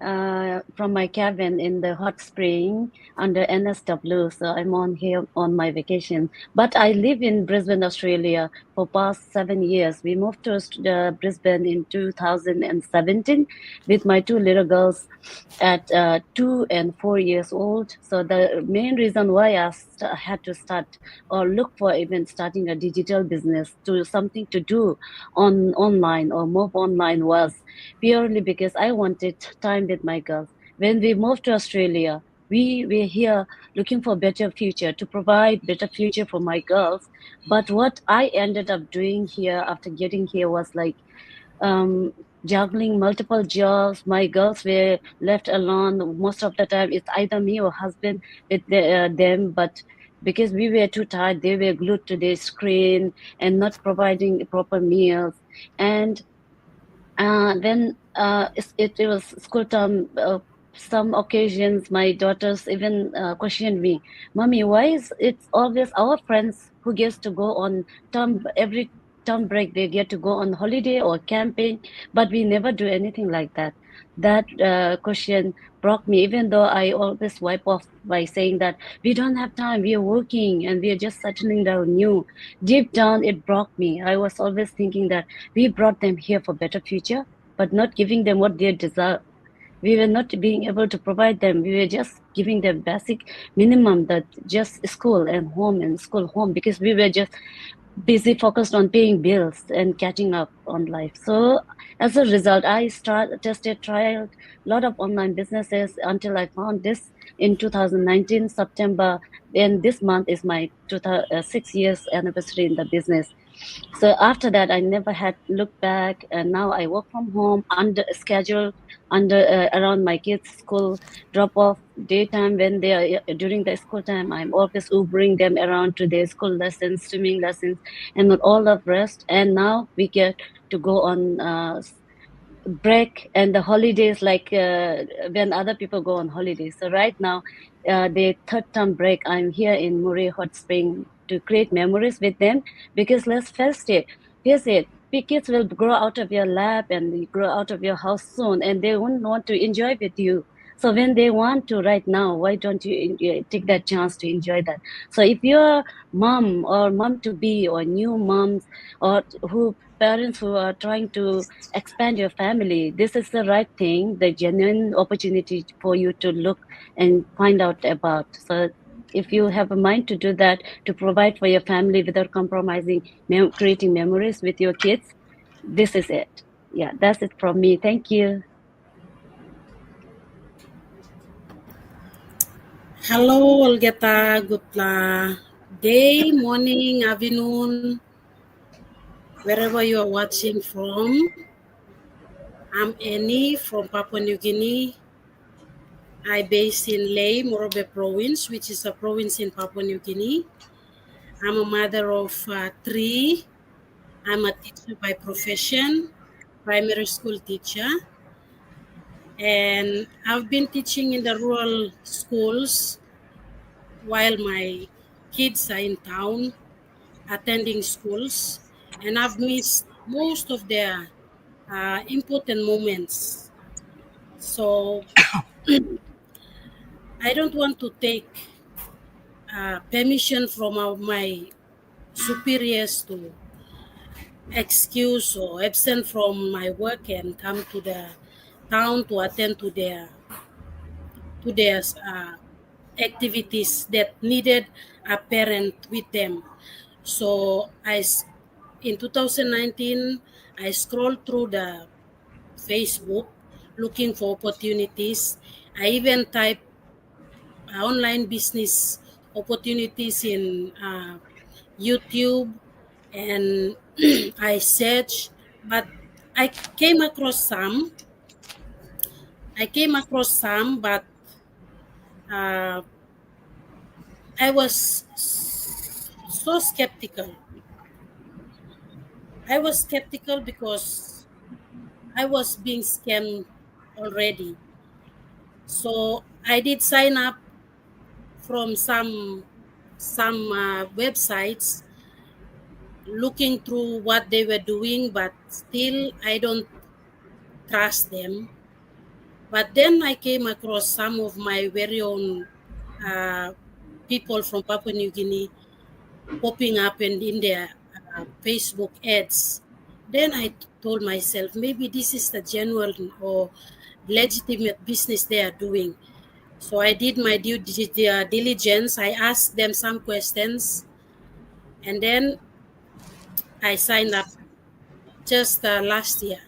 from my cabin in the hot spring under NSW. So I'm on here on my vacation. But I live in Brisbane, Australia for past 7 years. We moved to Brisbane in 2017 with my two little girls at 2 and 4 years old. So the main reason why I had to start or look for even starting a digital business to something to do on online or move online was purely because I wanted time with my girls. when we moved to Australia, we were here looking for better future, to provide better future for my girls. But what I ended up doing here after getting here was like um, juggling multiple jobs. My girls were left alone. Most of the time, it's either me or husband with them. But because we were too tired, they were glued to their screen and not providing proper meals. And when it was school time, some occasions my daughters even questioned me, "Mommy, why is it always our friends who gets to go on every term break they get to go on holiday or camping, but we never do anything like that?" That question broke me, even though I always wipe off by saying that we don't have time, we are working and we are just settling down new. Deep down, it broke me. I was always thinking that we brought them here for better future, but not giving them what they deserve. We were not being able to provide them. We were just giving them basic minimum, that just school and home and school home, because we were just busy focused on paying bills and catching up on life. So as a result, I tried a lot of online businesses until I found this in 2019 September, and this month is my 6 years anniversary in the business. So after that, I never had looked back, and now I work from home under a schedule, around my kids' school drop-off daytime. When they are during the school time, I'm always Ubering them around to their school lessons, swimming lessons, and all of rest. And now we get to go on break and the holidays, like when other people go on holidays. So right now, the third term break, I'm here in Murray Hot Spring to create memories with them, because let's face it, kids will grow out of your lap and grow out of your house soon, and they won't want to enjoy with you. So when they want to right now, why don't you take that chance to enjoy that? So if you're mom or mom to be, or new moms, or who parents who are trying to expand your family, this is the right thing, the genuine opportunity for you to look and find out about. So if you have a mind to do that, to provide for your family without compromising, creating memories with your kids, this is it. Yeah, that's it from me. Thank you. Hello, Olgeta. Good day, morning, afternoon, wherever you are watching from. I'm Annie from Papua New Guinea. I based in Ley, Morobe province, which is a province in Papua New Guinea. I'm a mother of 3. I'm a teacher by profession, primary school teacher. And I've been teaching in the rural schools while my kids are in town attending schools, and I've missed most of their important moments. So I don't want to take permission from my superiors to excuse or absent from my work and come to the town to attend to their activities that needed a parent with them. So in 2019, I scrolled through the Facebook looking for opportunities. I even typed online business opportunities in YouTube, and I searched, but I came across some. But I was so skeptical. I was skeptical because I was being scammed already. So I did sign up from some websites, looking through what they were doing, but still I don't trust them. But then I came across some of my very own people from Papua New Guinea popping up and in their Facebook ads. Then I told myself, maybe this is the genuine or legitimate business they are doing. So I did my due diligence. I asked them some questions, and then I signed up just last year.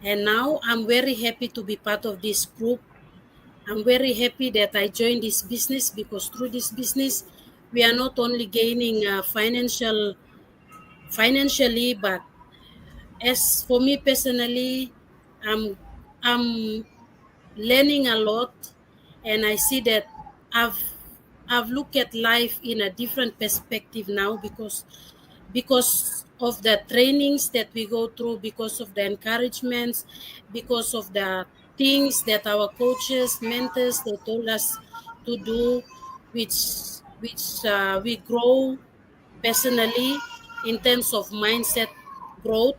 And now I'm very happy to be part of this group I'm very happy that I joined this business because through this business, we are not only gaining financially, but as for me personally, I'm I'm learning a lot, and I see that I've I've looked at life in a different perspective now because of the trainings that we go through, because of the encouragements, because of the things that our coaches, mentors, they told us to do, which we grow personally in terms of mindset growth.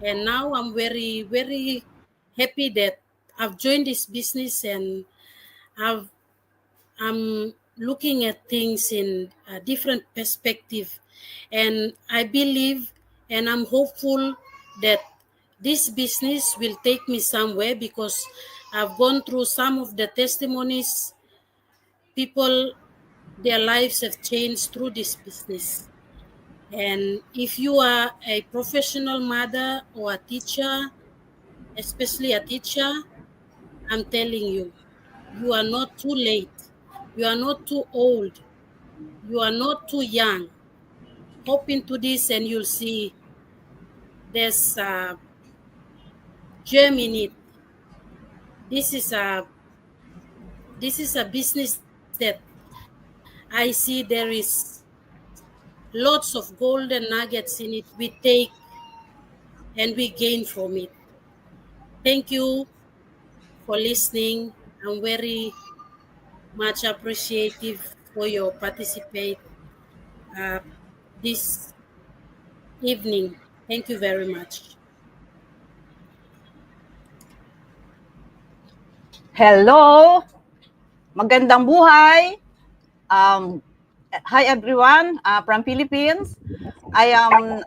And now I'm very very happy that I've joined this business, and I've I'm looking at things in a different perspective. And I believe and I'm hopeful that this business will take me somewhere because I've gone through some of the testimonies. People, their lives have changed through this business. And if you are a professional mother or a teacher, especially a teacher, I'm telling you, you are not too late. You are not too old. You are not too young. Hop into this and you'll see there's a gem in it. This is a business that I see there is lots of golden nuggets in it. We take and we gain from it. Thank you for listening. I'm very much appreciative for your participate uh, this evening. Thank you very much. Hello! Magandang buhay! Hi everyone from Philippines. I am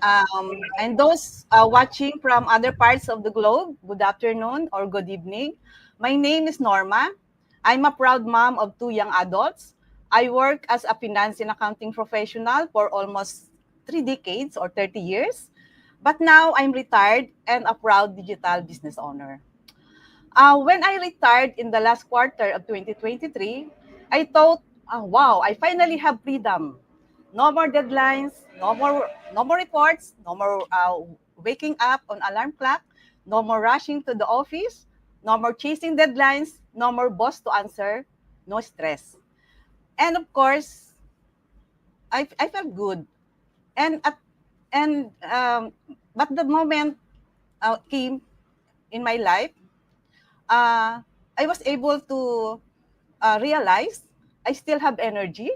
and those watching from other parts of the globe, good afternoon or good evening. My name is Norma. I'm a proud mom of 2 young adults. I work as a finance and accounting professional for almost 3 decades or 30 years. But now I'm retired and a proud digital business owner. When I retired in the last quarter of 2023, I thought, oh, wow, I finally have freedom. No more deadlines, no more reports, no more waking up on alarm clock, no more rushing to the office, no more chasing deadlines, no more boss to answer, no stress. And of course, I felt good. And at and but the moment came in my life, uh, I was able to realize I still have energy.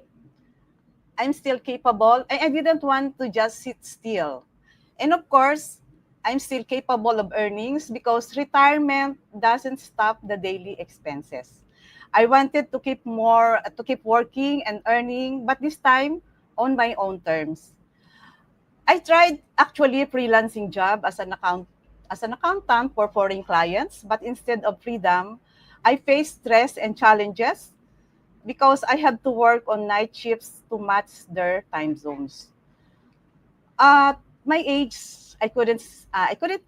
I'm still capable. I didn't want to just sit still. And of course, I'm still capable of earnings because retirement doesn't stop the daily expenses. I wanted to keep working and earning, but this time on my own terms. I tried actually a freelancing job as an accountant for foreign clients, but instead of freedom, I faced stress and challenges because I had to work on night shifts to match their time zones. At my age, I couldn't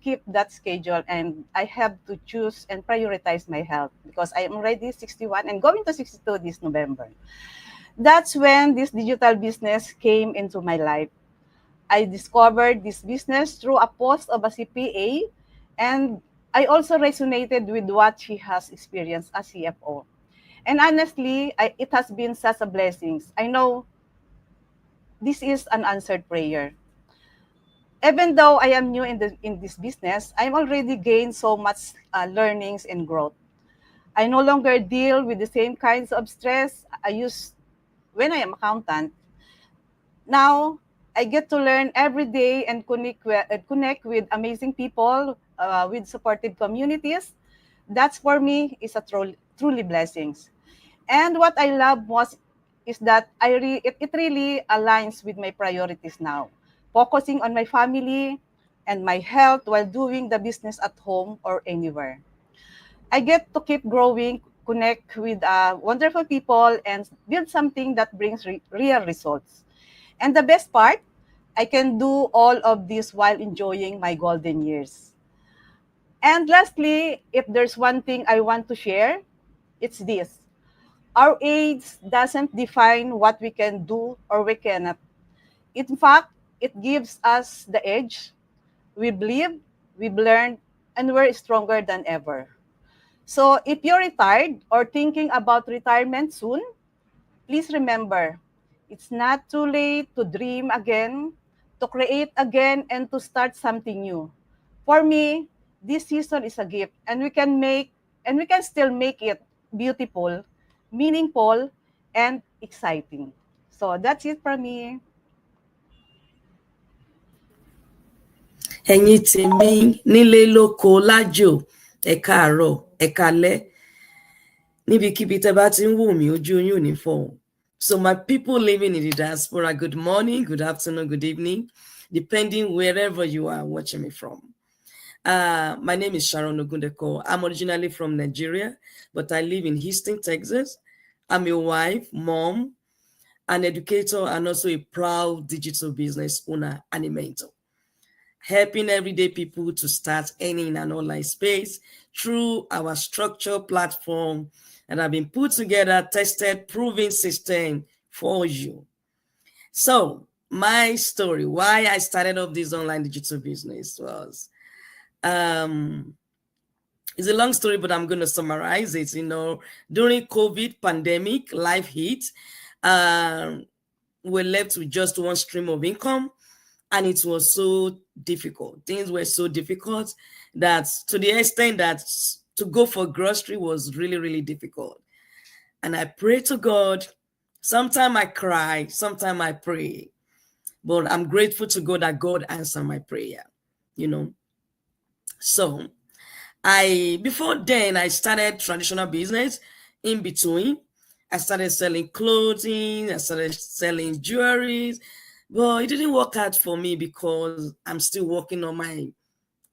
keep that schedule, and I have to choose and prioritize my health because I am already 61 and going to 62 this November. That's when this digital business came into my life. I discovered this business through a post of a CPA, and I also resonated with what she has experienced as CFO. And honestly, it has been such a blessing. I know this is an answered prayer. Even though I am new in this business, I'm already gained so much learnings and growth. I no longer deal with the same kinds of stress I used when I am accountant. Now, I get to learn every day and connect with amazing people, with supportive communities. That's for me is a truly blessings. And what I love most is that it really aligns with my priorities now, focusing on my family and my health while doing the business at home or anywhere. I get to keep growing, connect with wonderful people, and build something that brings real results. And the best part, I can do all of this while enjoying my golden years. And lastly, if there's one thing I want to share, It's this: our age doesn't define what we can do or we cannot. In fact, it gives us the edge. We believe, we've learned, and we're stronger than ever. So if you're retired or thinking about retirement soon, please remember, it's not too late to dream again, to create again, and to start something new. For me, this season is a gift, and we can still make it beautiful, meaningful, and exciting. So that's it for me. ẹ̀yin tèmi nílé lóko lájò ẹ káàárọ̀ ẹ káalẹ́ níbikíbi tẹ́ bá ti ń wò mí ojú yín ò ní fọ́. So my people living in the diaspora, good morning, good afternoon, good evening, depending wherever you are watching me from. My name is Sharon Ogundeko. I'm originally from Nigeria, but I live in Houston, Texas. I'm a wife, mom, an educator, and also a proud digital business owner and a mentor, helping everyday people to start earning an online space through our structured platform that have been put together, tested, proven system for you. So my story, why I started off this online digital business was, it's a long story, but I'm going to summarize it. During COVID pandemic, life hit, we're left with just one stream of income. And it was so difficult. Things were so difficult that to the extent that to go for grocery was really, really difficult. And I pray to God. Sometimes I cry, sometimes I pray. But I'm grateful to God that God answered my prayer, So before then, I started traditional business. In between, I started selling clothing, I started selling jewelry. Well, it didn't work out for me because I'm still working on my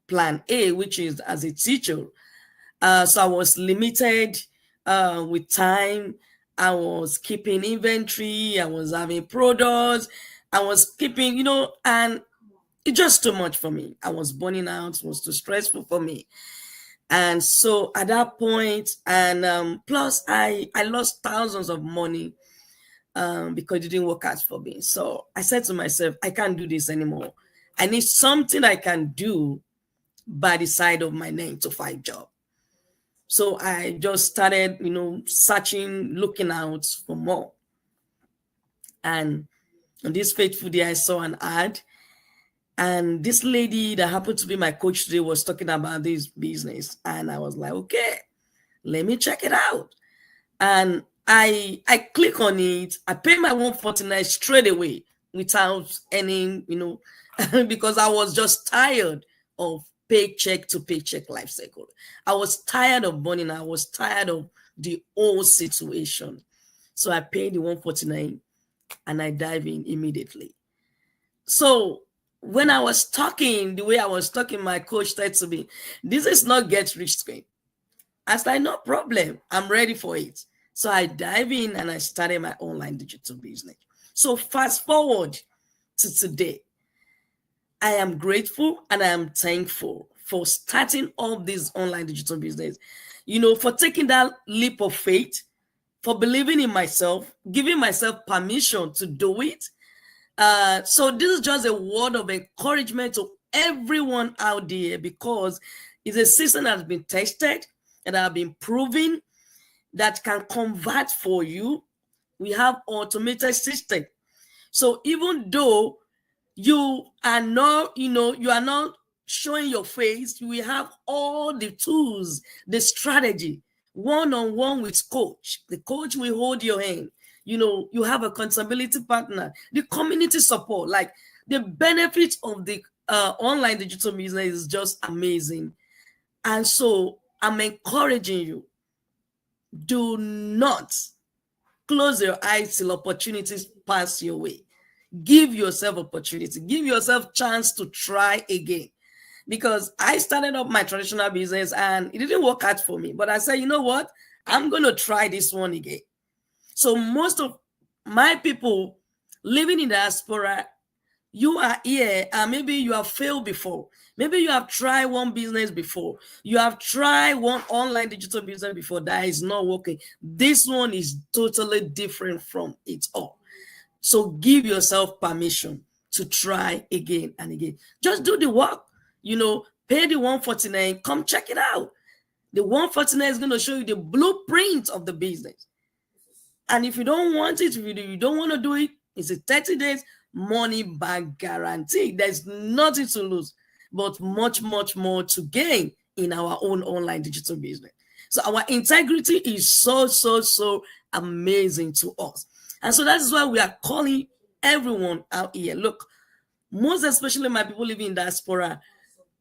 plan A, which is as a teacher. So I was limited with time. I was keeping inventory. I was having products. I was keeping, and it's just too much for me. I was burning out. It was too stressful for me. And so at that point, and plus I lost thousands of money because it didn't work out for me. So I said to myself, I can't do this anymore. I need something I can do by the side of my 9-to-5 job. So I just started, searching, looking out for more. And on this fateful day, I saw an ad. And this lady that happened to be my coach today was talking about this business. And I was like, okay, let me check it out. And I click on it. I pay my $149 straight away without any, because I was just tired of paycheck to paycheck life cycle. I was tired of burning. I was tired of the whole situation. So I paid the $149 and I dive in immediately. So when I was talking, the way I was talking, my coach said to me, this is not get rich scheme. I said, no problem. I'm ready for it. So I dive in and I started my online digital business. So fast forward to today, I am grateful and I am thankful for starting all this online digital business, for taking that leap of faith, for believing in myself, giving myself permission to do it. So this is just a word of encouragement to everyone out there because it's a system that has been tested and have been proven that can convert for you. We have automated system. So even though you are not, you are not showing your face, we have all the tools, the strategy, one-on-one with coach. The coach will hold your hand. You have a accountability partner, the community support, like the benefits of the online digital business is just amazing. And so I'm encouraging you, do not close your eyes till opportunities pass your way. Give yourself opportunity, give yourself chance to try again. Because I started up my traditional business and it didn't work out for me. But I said, you know what? I'm going to try this one again. So most of my people living in the diaspora, You are here and maybe you have failed before. Maybe you have tried one business before. You have tried one online digital business before that is not working. This one is totally different from it all. So give yourself permission to try again and again. Just do the work. Pay the 149. Come check it out. The 149 is going to show you the blueprint of the business. And if you don't want it, if you don't want to do it, it's a 30 days money back guarantee. There's nothing to lose, but much, much more to gain in our own online digital business. So our integrity is so, so, so amazing to us. And so that is why we are calling everyone out here. Look, most especially my people living in diaspora,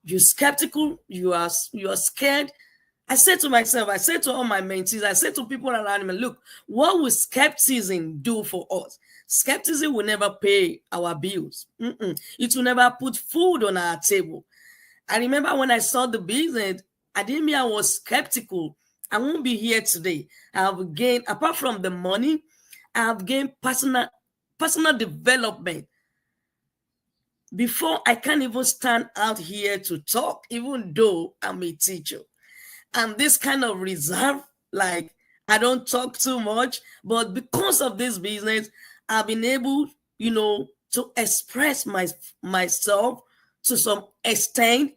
you're skeptical, you are scared. I said to myself, I said to all my mentees, I said to people around me, look, what will skepticism do for us? Skepticism will never pay our bills. It will never put food on our table. I remember when I saw the business, I didn't mean I was skeptical. I won't be here today. I have gained, apart from the money, I have gained personal development. Before, I can't even stand out here to talk, even though I'm a teacher. And this kind of reserve, like I don't talk too much, but because of this business, I've been able, to express myself to some extent.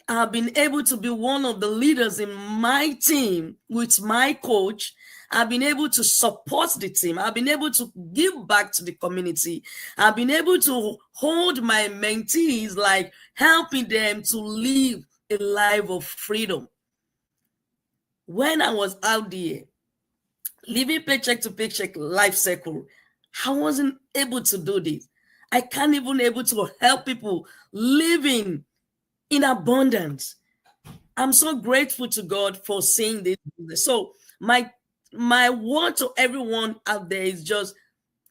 I've been able to be one of the leaders in my team with my coach. I've been able to support the team. I've been able to give back to the community. I've been able to hold my mentees, like helping them to live a life of freedom. When I was out there, living paycheck to paycheck life cycle, I wasn't able to do this. I can't even able to help people living in abundance. I'm so grateful to God for seeing this. So my word to everyone out there is just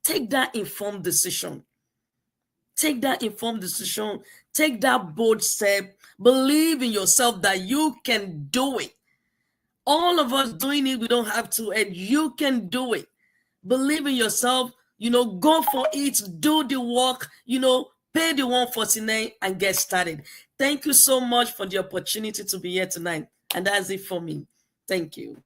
take that informed decision. Take that informed decision. Take that bold step. Believe in yourself that you can do it. All of us doing it, we don't have to, and you can do it. Believe in yourself, go for it, do the work, pay the 149 and get started. Thank you so much for the opportunity to be here tonight. And that's it for me. Thank you.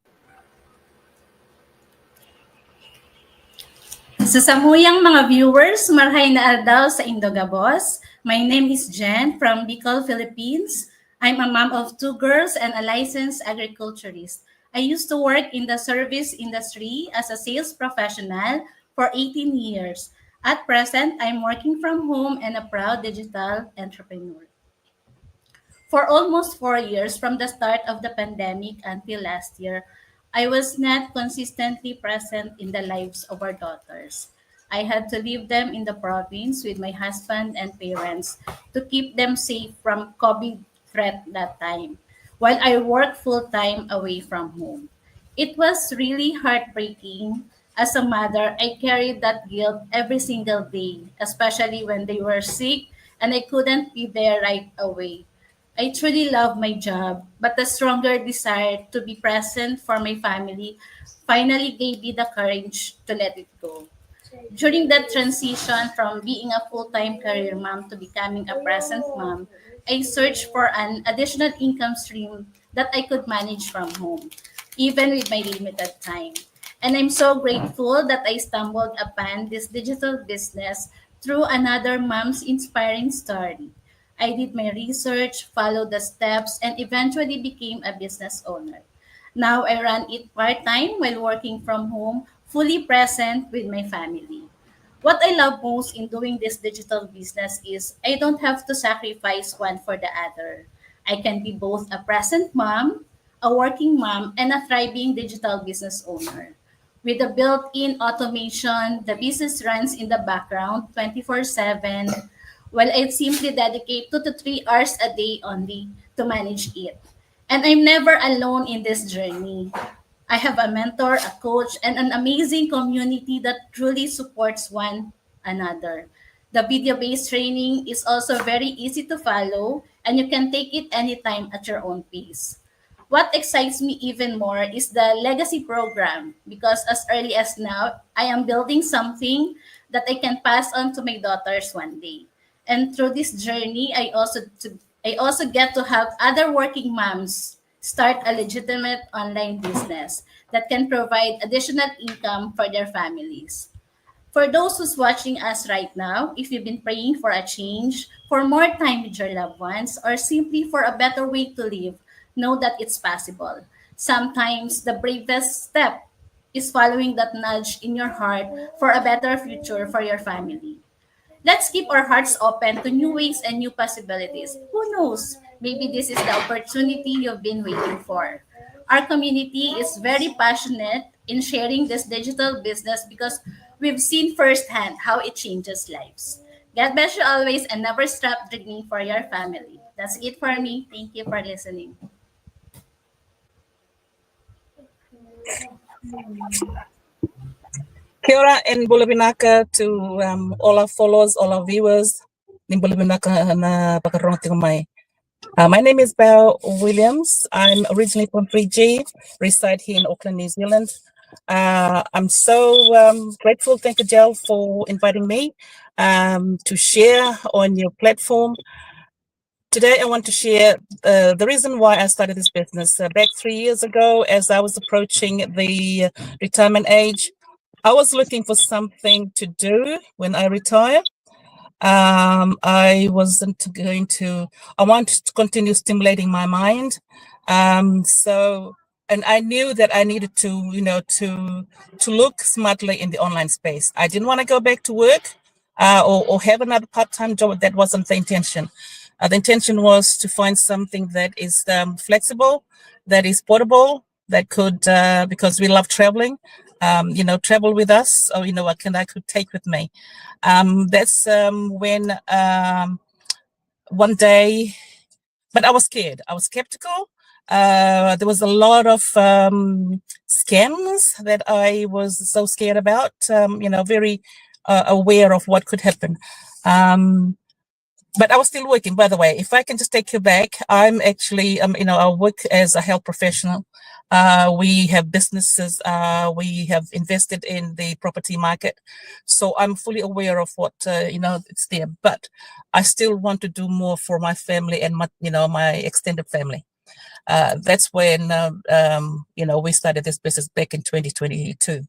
Sa samuyang mga viewers, marhay na aldaw sa Indogabos. My name is Jen from Bicol, Philippines. I'm a mom of 2 girls and a licensed agriculturist. I used to work in the service industry as a sales professional for 18 years. At present, I'm working from home and a proud digital entrepreneur. For almost 4 years, from the start of the pandemic until last year, I was not consistently present in the lives of our daughters. I had to leave them in the province with my husband and parents to keep them safe from COVID threat that time, while I worked full-time away from home. It was really heartbreaking. As a mother, I carried that guilt every single day, especially when they were sick and I couldn't be there right away. I truly love my job, but the stronger desire to be present for my family finally gave me the courage to let it go. During that transition from being a full-time career mom to becoming a present mom, I searched for an additional income stream that I could manage from home, even with my limited time. And I'm so grateful that I stumbled upon this digital business through another mom's inspiring story. I did my research, followed the steps, and eventually became a business owner. Now I run it part-time while working from home, fully present with my family. What I love most in doing this digital business is I don't have to sacrifice one for the other. I can be both a present mom, a working mom, and a thriving digital business owner. With the built-in automation, the business runs in the background 24/7, while I simply dedicate 2 to 3 hours a day only to manage it. And I'm never alone in this journey. I have a mentor, a coach, and an amazing community that truly supports one another. The video-based training is also very easy to follow, and you can take it anytime at your own pace. What excites me even more is the legacy program because as early as now, I am building something that I can pass on to my daughters one day. And through this journey, I also get to help other working moms start a legitimate online business that can provide additional income for their families. For those who's watching us right now, if you've been praying for a change, for more time with your loved ones, or simply for a better way to live, know that it's possible. Sometimes the bravest step is following that nudge in your heart for a better future for your family. Let's keep our hearts open to new ways and new possibilities. Who knows? Maybe this is the opportunity you've been waiting for. Our community is very passionate in sharing this digital business because we've seen firsthand how it changes lives. God bless you always and never stop dreaming for your family. That's it for me. Thank you for listening. Kia ora and bulabinaka to all our followers, all our viewers. Ni bulabinaka na pakarong tingo mai. My name is Belle Williams. I'm originally from 3G, reside here in Auckland, New Zealand. I'm so grateful, thank you, Jel, for inviting me to share on your platform. Today, I want to share the reason why I started this business. Back 3 years ago, as I was approaching the retirement age, I was looking for something to do when I retire. I wanted to continue stimulating my mind. And I knew that I needed to look smartly in the online space. I didn't want to go back to work or have another part-time job. That wasn't the intention. The intention was to find something that is flexible, that is portable, that could, because we love traveling, travel with us, or, what I could take with me. That's when one day, but I was scared. I was skeptical. There was a lot of scams that I was so scared about, very aware of what could happen. But I was still working, by the way. If I can just take you back, I'm actually, I work as a health professional. We have businesses, we have invested in the property market. So I'm fully aware of what, it's there, but I still want to do more for my family and my extended family. That's when, we started this business back in 2022.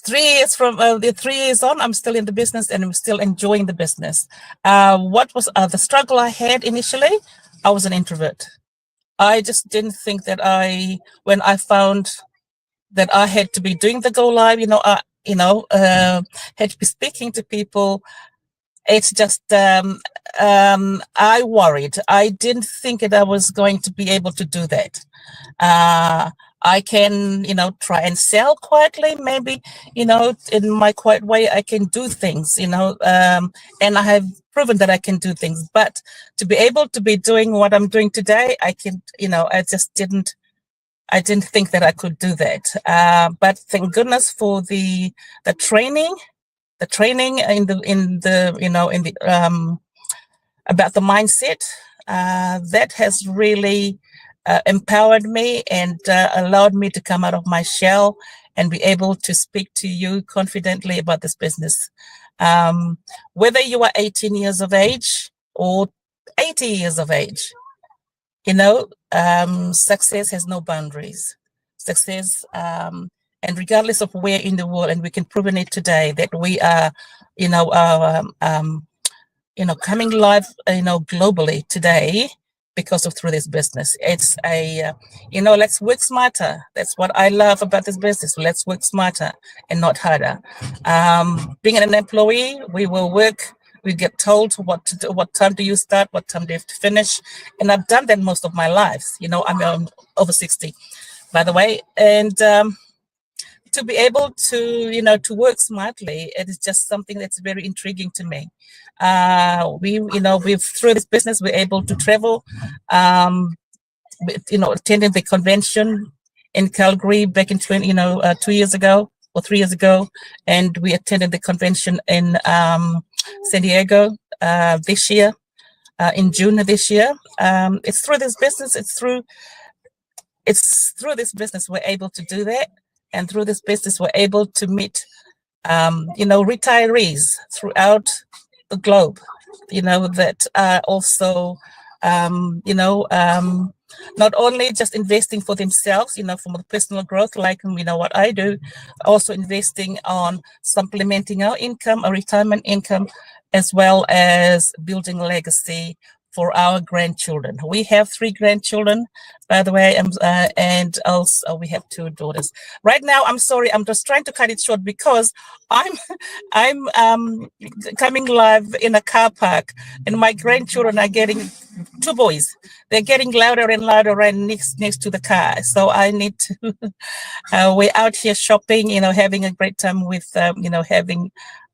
3 years from the 3 years on, I'm still in the business and I'm still enjoying the business. What was the struggle I had initially? I was an introvert. I just didn't think that when I found that I had to be doing the go live, had to be speaking to people. It's just, I worried. I didn't think that I was going to be able to do that. I can, try and sell quietly, maybe, in my quiet way, I can do things, and I have proven that I can do things, but to be able to be doing what I'm doing today, I can, I didn't think that I could do that. But thank goodness for the training about the mindset, that has really empowered me and allowed me to come out of my shell and be able to speak to you confidently about this business. Whether you are 18 years of age or 80 years of age, success has no boundaries. Success, and regardless of where in the world, and we can prove it today that we are, coming live, globally today because of through this business. It's let's work smarter. That's what I love about this business. Let's work smarter and not harder. Being an employee, we will work. We get told what to do, what time do you start, what time do you have to finish, and I've done that most of my life. I'm over 60, by the way, and to be able to to work smartly, it is just something that's very intriguing to me. We've through this business we're able to travel, attending the convention in Calgary back in 2 years ago or 3 years ago, and we attended the convention in San Diego this year, in June of this year. It's through this business, it's through this business we're able to do that. And through this business, we're able to meet, retirees throughout the globe, that are also, not only just investing for themselves, for personal growth, like, what I do, also investing on supplementing our income, our retirement income, as well as building legacy for our grandchildren. We have 3 grandchildren, by the way, and also we have 2 daughters. Right now, I'm sorry, I'm just trying to cut it short because I'm coming live in a car park, and my grandchildren are getting 2 boys. They're getting louder and louder right next to the car. So I need to. We're out here shopping, having a great time with,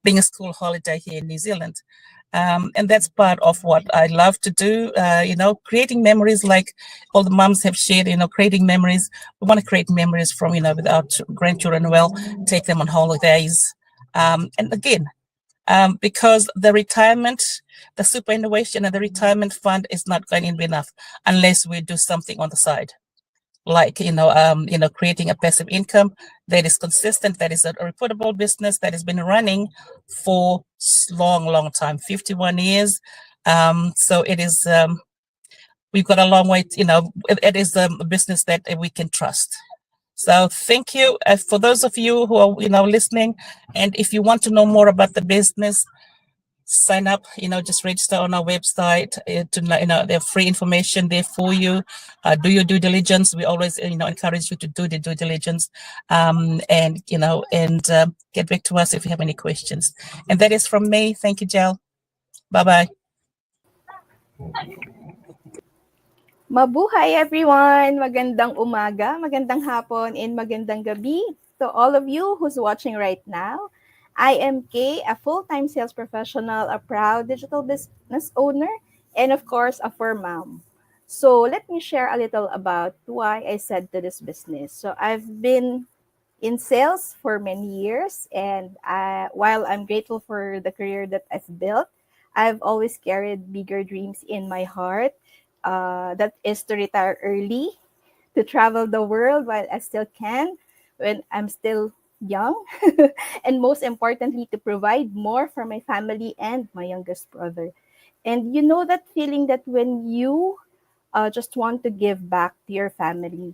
being a school holiday here in New Zealand. And that's part of what I love to do, creating memories like all the moms have shared, creating memories. We want to create memories from, with our grandchildren, take them on holidays. And again, because the superannuation and the retirement fund is not going to be enough unless we do something on the side. Like, creating a passive income that is consistent, that is a reputable business that has been running for long time, 51 years. So it is, we've got a long way, it is a business that we can trust. So thank you for those of you who are, listening. And if you want to know more about the business, sign up, just register on our website to, there's free information there for you. Do your due diligence. We always, encourage you to do the due diligence, and get back to us if you have any questions. And that is from me. Thank you, Jel. Bye-bye. Mabuhay everyone! Magandang umaga, magandang hapon, and magandang gabi to all of you who's watching right now. I am Kay, a full-time sales professional, a proud digital business owner, and of course, a fur mom. So let me share a little about why I said to this business. So I've been in sales for many years, and while I'm grateful for the career that I've built, I've always carried bigger dreams in my heart. That is to retire early, to travel the world while I still can, when I'm still young, and most importantly, to provide more for my family and my youngest brother. And you know that feeling that when you just want to give back to your family,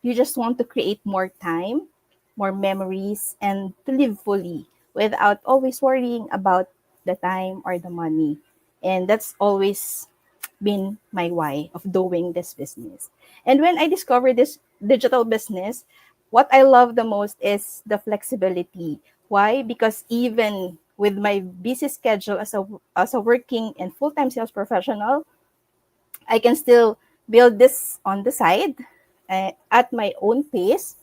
you just want to create more time, more memories, and to live fully without always worrying about the time or the money. And that's always been my why of doing this business. And when I discovered this digital business, what I love the most is the flexibility. Why? Because even with my busy schedule as a working and full-time sales professional, I can still build this on the side at my own pace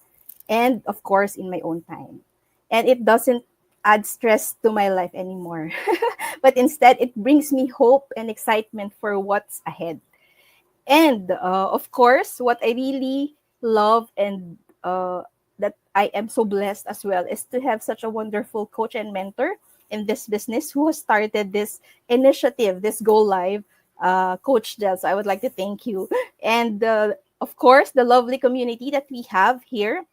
and of course in my own time. And it doesn't add stress to my life anymore. But instead, it brings me hope and excitement for what's ahead. And of course, what I really love and that I am so blessed as well is to have such a wonderful coach and mentor in this business who has started this initiative, this Go Live, Coach Del. So I would like to thank you. And of course, the lovely community that we have here.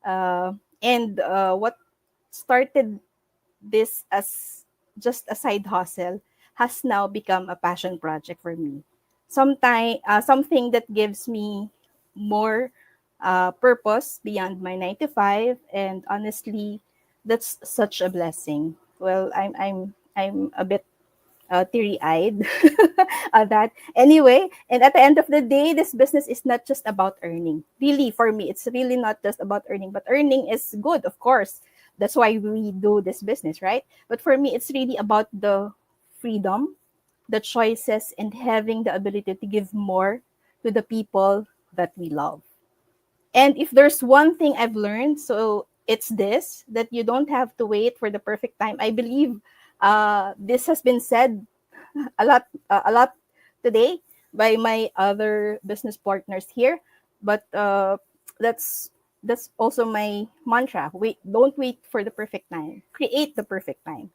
And what started this as just a side hustle has now become a passion project for me. Something that gives me more purpose beyond my 9 to 5, and honestly, that's such a blessing. Well, I'm a bit teary-eyed at that. Anyway, and at the end of the day, this business is not just about earning. Really, for me, it's really not just about earning, but earning is good, of course. That's why we do this business, right? But for me, it's really about the freedom, the choices, and having the ability to give more to the people that we love. And if there's one thing I've learned, so it's this, that you don't have to wait for the perfect time. I believe this has been said a lot today by my other business partners here, but that's also my mantra. Don't wait for the perfect time. Create the perfect time.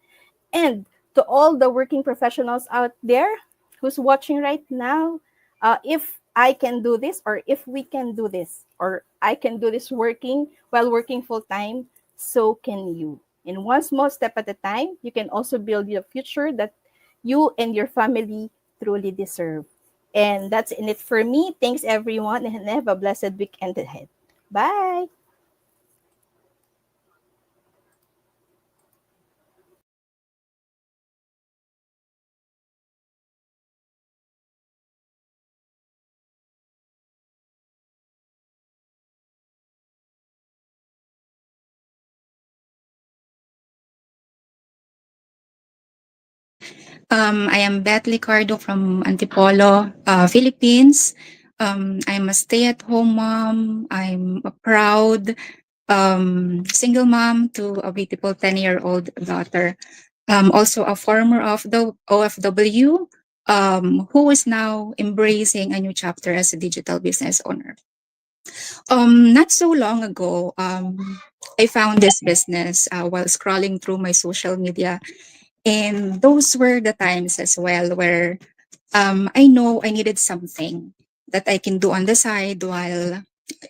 And to all the working professionals out there who's watching right now, if I can do this, or if we can do this, or I can do this working while working full time, so can you. And one small step at a time, you can also build your future that you and your family truly deserve. And that's in it for me. Thanks, everyone, and have a blessed weekend ahead. Bye. I am Beth Licardo from Antipolo, Philippines. I'm a stay-at-home mom. I'm a proud single mom to a beautiful 10-year-old daughter. Also a former of the OFW who is now embracing a new chapter as a digital business owner. Not so long ago, I found this business while scrolling through my social media, and those were the times as well where I know I needed something that I can do on the side while,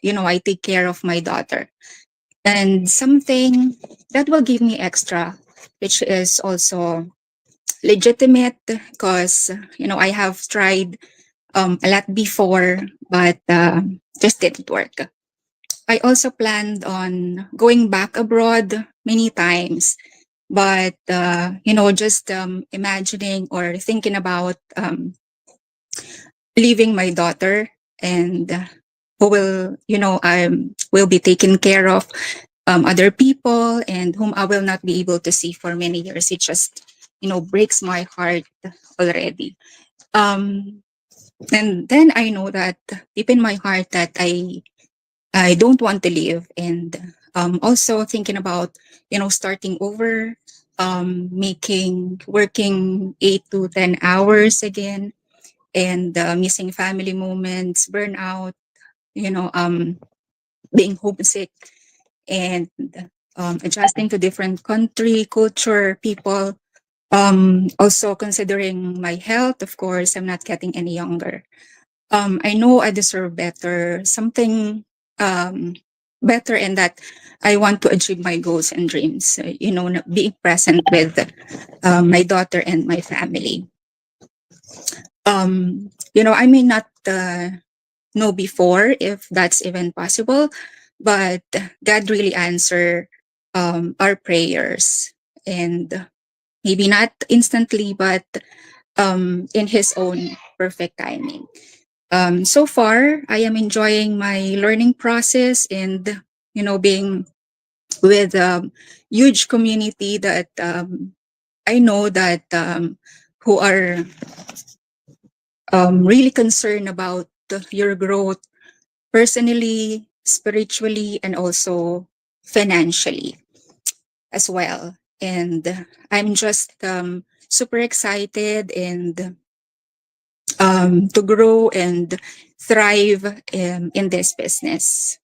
I take care of my daughter. And something that will give me extra, which is also legitimate because, I have tried a lot before, but just didn't work. I also planned on going back abroad many times, but just imagining or thinking about leaving my daughter and who will will be taken care of other people and whom I will not be able to see for many years. It just breaks my heart already. And then I know that deep in my heart that I don't want to leave, and also thinking about starting over, working 8 to 10 hours again, and missing family moments, burnout, being homesick, and adjusting to different country, culture, people. Also considering my health, of course, I'm not getting any younger. I know I deserve better, something better, and that I want to achieve my goals and dreams. Being present with my daughter and my family. I may not know before if that's even possible, but God really answer our prayers, and maybe not instantly, but in His own perfect timing. So far, I am enjoying my learning process and being with a huge community that I know that who are really concerned about your growth personally, spiritually, and also financially as well. And I'm just super excited and to grow and thrive in this business.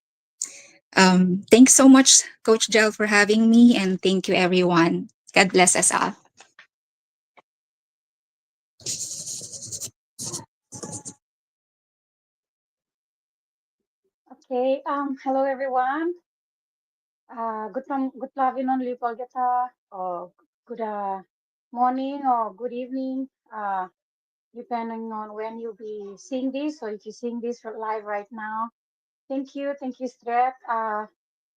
Thanks so much, Coach Jel, for having me, and thank you, everyone. God bless us all. Okay. Hello everyone. Good afternoon, Lipolgata, or good morning or good evening, depending on when you'll be seeing this. So if you're seeing this live right now, thank you, Stret. My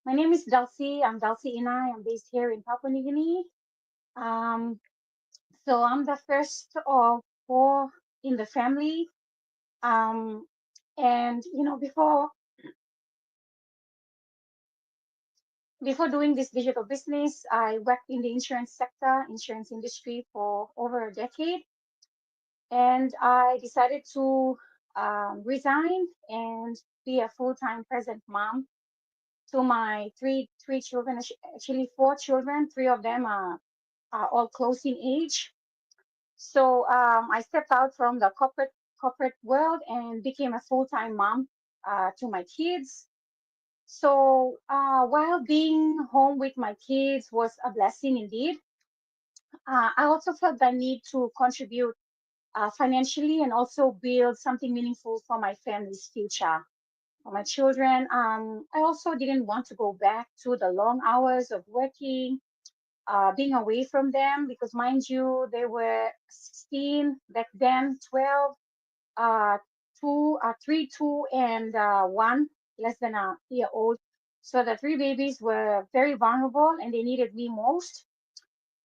name is Dulcie. I'm Dulcie Inay. I'm based here in Papua New Guinea. So I'm the first of four in the family. And before doing this digital business, I worked in the insurance industry for over a decade. And I decided to resign and be a full-time present mom to my three children, actually four children. Three of them are all close in age. So I stepped out from the corporate world and became a full-time mom to my kids. So while being home with my kids was a blessing indeed, I also felt the need to contribute financially and also build something meaningful for my family's future, for my children. I also didn't want to go back to the long hours of working, being away from them, because mind you, they were 16 back then, 12, uh, 3, 2, and 1, less than a year old. So the 3 babies were very vulnerable and they needed me most.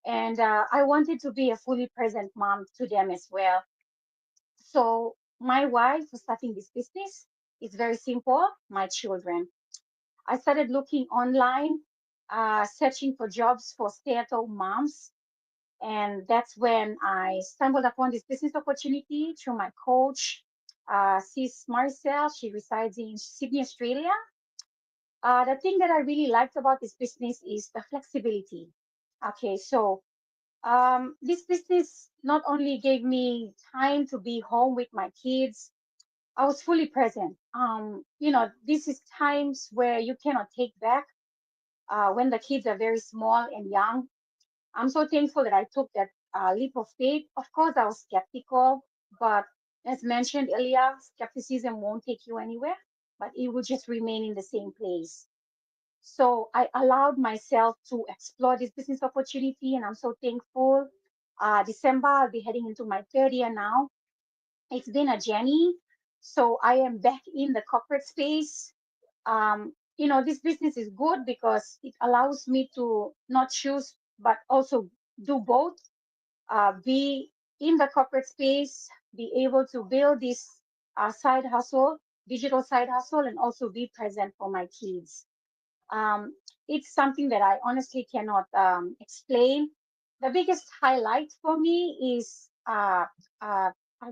And I wanted to be a fully present mom to them as well. So my why for starting this business is very simple: my children. I started looking online, searching for jobs for stay-at-home moms. And that's when I stumbled upon this business opportunity through my coach, Sis Marcel. She resides in Sydney, Australia. The thing that I really liked about this business is the flexibility. Okay, so this business not only gave me time to be home with my kids, I was fully present. This is times where you cannot take back when the kids are very small and young. I'm so thankful that I took that leap of faith. Of course, I was skeptical, but as mentioned earlier, skepticism won't take you anywhere, but it will just remain in the same place. So I allowed myself to explore this business opportunity, and I'm so thankful. December, I'll be heading into my third year now. It's been a journey. So I am back in the corporate space. This business is good because it allows me to not choose, but also do both. Be in the corporate space, be able to build this side hustle, digital side hustle, and also be present for my kids. Um, it's something that I honestly cannot explain. The biggest highlight for me is a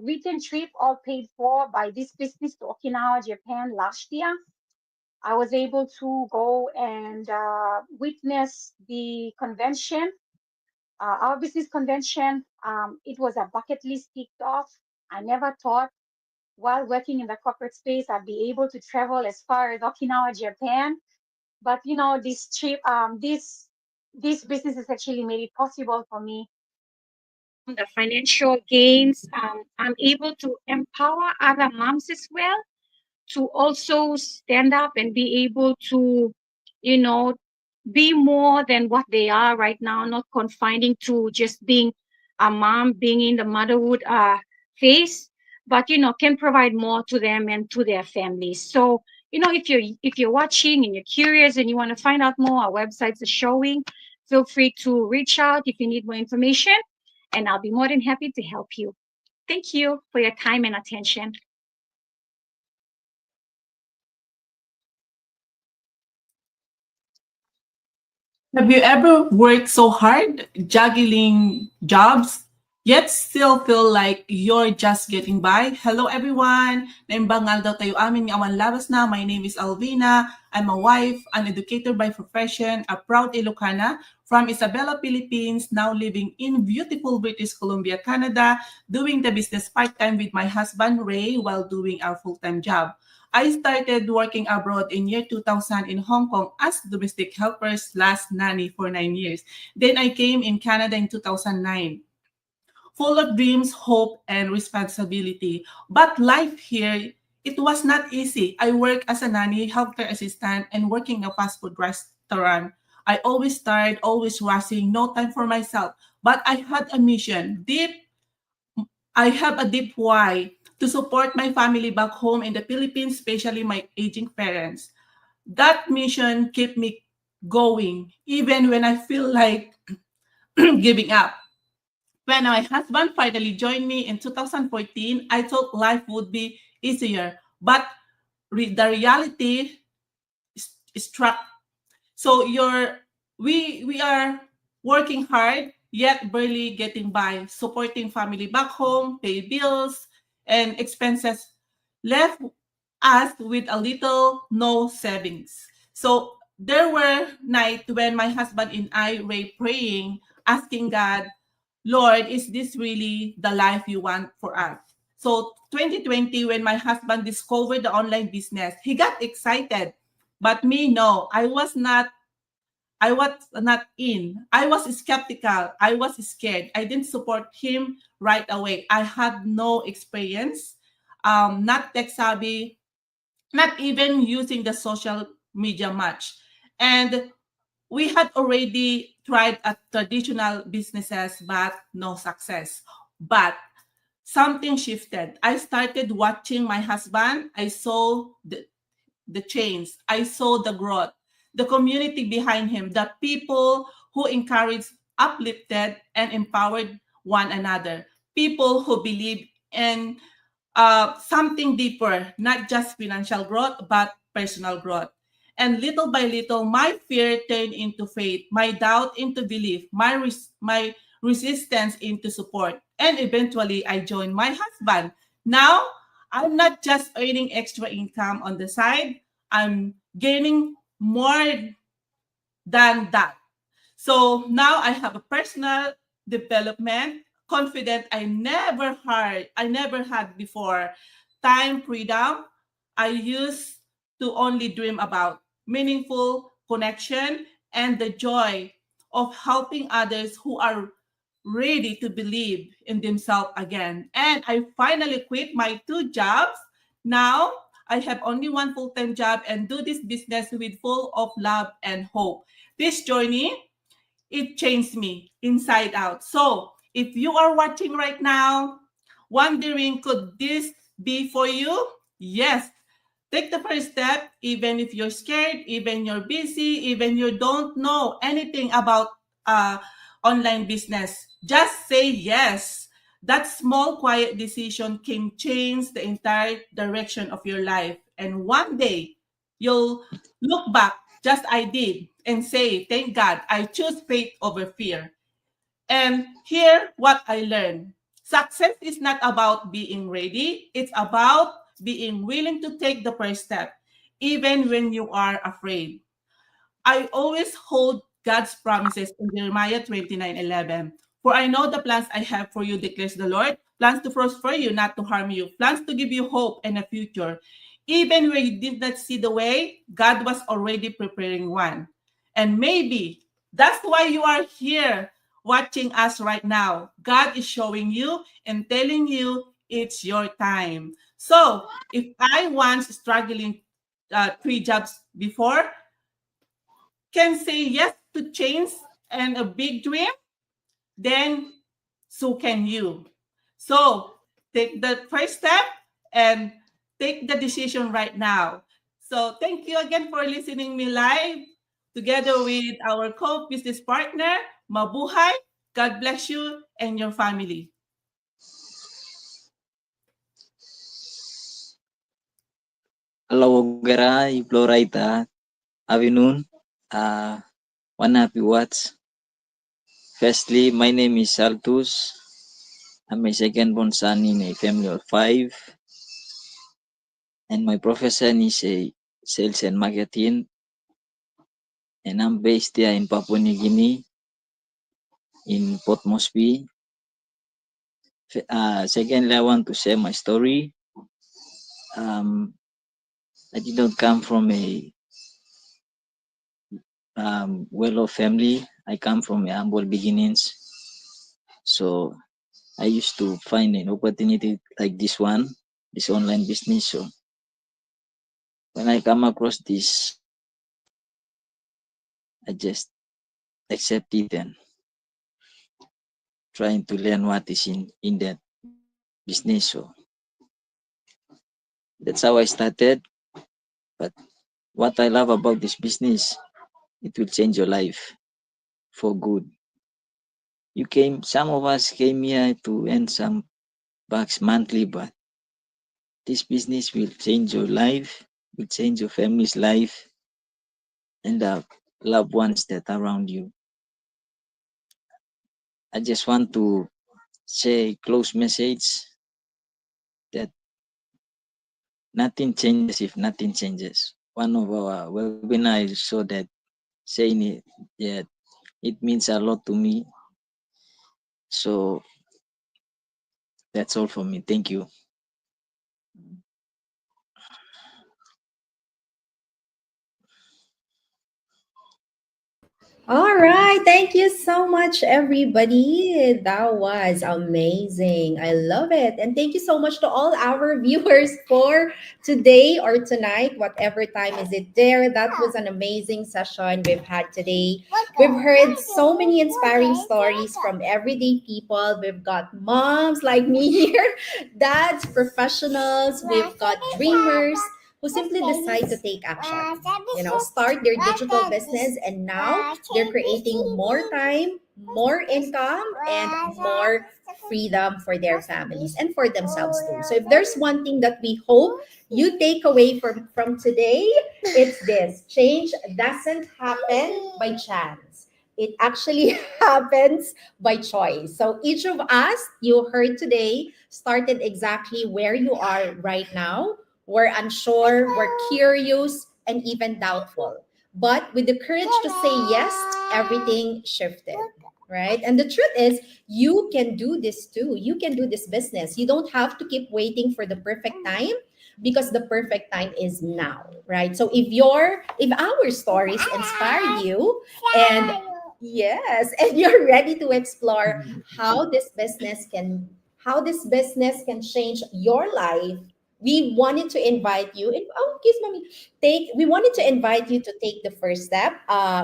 weekend trip all paid for by this business to Okinawa, Japan last year. I was able to go and witness the convention, our business convention. It was a bucket list ticked off. I never thought while working in the corporate space I'd be able to travel as far as Okinawa, Japan. But this trip, this business has actually made it possible for me. The financial gains, I'm able to empower other moms as well to also stand up and be able to, you know, be more than what they are right now, not confining to just being a mom, being in the motherhood phase, but can provide more to them and to their families. So, if you're watching and you're curious and you want to find out more, our websites are showing. Feel free to reach out if you need more information, and I'll be more than happy to help you. Thank you for your time and attention. Have you ever worked so hard juggling jobs, yet still feel like you're just getting by? Hello everyone! Naimbangal daw tayo amin nga awan labas na. My name is Alvina. I'm a wife, an educator by profession, a proud Ilocana from Isabela, Philippines, now living in beautiful British Columbia, Canada, doing the business part-time with my husband Ray while doing our full-time job. I started working abroad in year 2000 in Hong Kong as domestic helper / nanny for 9 years. Then I came in Canada in 2009. Full of dreams, hope, and responsibility. But life here, it was not easy. I work as a nanny, healthcare assistant, and working a fast food restaurant. I always tired, always rushing, no time for myself. But I had a mission, I have a deep why to support my family back home in the Philippines, especially my aging parents. That mission kept me going, even when I feel like giving up. When my husband finally joined me in 2014, I thought life would be easier, but the reality struck. So we are working hard, yet barely getting by, supporting family back home, pay bills, and expenses left us with a little no savings. So there were nights when my husband and I were praying, asking God, Lord, is this really the life you want for us? So 2020, when my husband discovered the online business, he got excited. But me, no, I was not I was not in. I was skeptical. I was scared. I didn't support him right away. I had no experience, not tech savvy, not even using the social media much. And we had already tried at traditional businesses, but no success. But something shifted. I started watching my husband. I saw the change. I saw the growth, the community behind him, the people who encouraged, uplifted, and empowered one another. People who believe in something deeper, not just financial growth, but personal growth. And little by little, my fear turned into faith, my doubt into belief, my resistance into support. And eventually, I joined my husband. Now, I'm not just earning extra income on the side, I'm gaining more than that. So now I have a personal development, confident I never had before. Time freedom I used to only dream about. Meaningful connection and the joy of helping others who are ready to believe in themselves again. And I finally quit my two jobs. Now I have only one full-time job and do this business with full of love and hope. This journey, it changed me inside out. So if you are watching right now, wondering could this be for you? Yes. Take the first step, even if you're scared, even you're busy, even you don't know anything about uh, online business. Just say yes. That small, quiet decision can change the entire direction of your life. And one day, you'll look back, just I did, and say, thank God, I choose faith over fear. And here, what I learned. Success is not about being ready. It's about being willing to take the first step, even when you are afraid. I always hold God's promises in Jeremiah 29:11. For I know the plans I have for you, declares the Lord, plans to prosper you, not to harm you, plans to give you hope and a future. Even when you did not see the way, God was already preparing one. And maybe that's why you are here watching us right now. God is showing you and telling you it's your time. So if I once struggling three jobs before, can say yes to change and a big dream, then so can you. So take the first step and take the decision right now. So thank you again for listening me live together with our co-business partner, Mabuhay. God bless you and your family. Hello, Garay, Florida, Avinun, uh, one happy watch. Firstly, my name is Altus. I'm a second born son in a family of 5, and my profession is a sales and marketing, and I'm based here in Papua New Guinea, in Port Moresby. Secondly, I want to share my story. I did not come from a well-off family. I come from a humble beginnings. So I used to find an opportunity like this one, this online business. So when I come across this, I just accept it and trying to learn what is in that business. So that's how I started. But what I love about this business, it will change your life for good. Some of us came here to earn some bucks monthly, but this business will change your life, will change your family's life, and the loved ones that are around you. I just want to say a close message that nothing changes if nothing changes. One of our webinars saw that saying it, yeah, it means a lot to me. So that's all for me. Thank you. All right. Thank you so much, everybody. That was amazing. I love it. And thank you so much to all our viewers for today or tonight, whatever time is it there. That was an amazing session we've had today. We've heard so many inspiring stories from everyday people. We've got moms like me here, dads, professionals, we've got dreamers who simply decide to take action, start their digital business, and now they're creating more time, more income, and more freedom for their families and for themselves too. So if there's one thing that we hope you take away from today, it's this: change doesn't happen by chance. It actually happens by choice. So each of us, you heard today, started exactly where you are right now. We're unsure, we're curious, and even doubtful. But with the courage to say yes, everything shifted, right? And the truth is, you can do this too. You can do this business. You don't have to keep waiting for the perfect time, because the perfect time is now, right? So if our stories inspire you, and yes, and you're ready to explore how this business can change your life, we wanted to invite you. Oh, kiss mommy. We wanted to invite you to take the first step,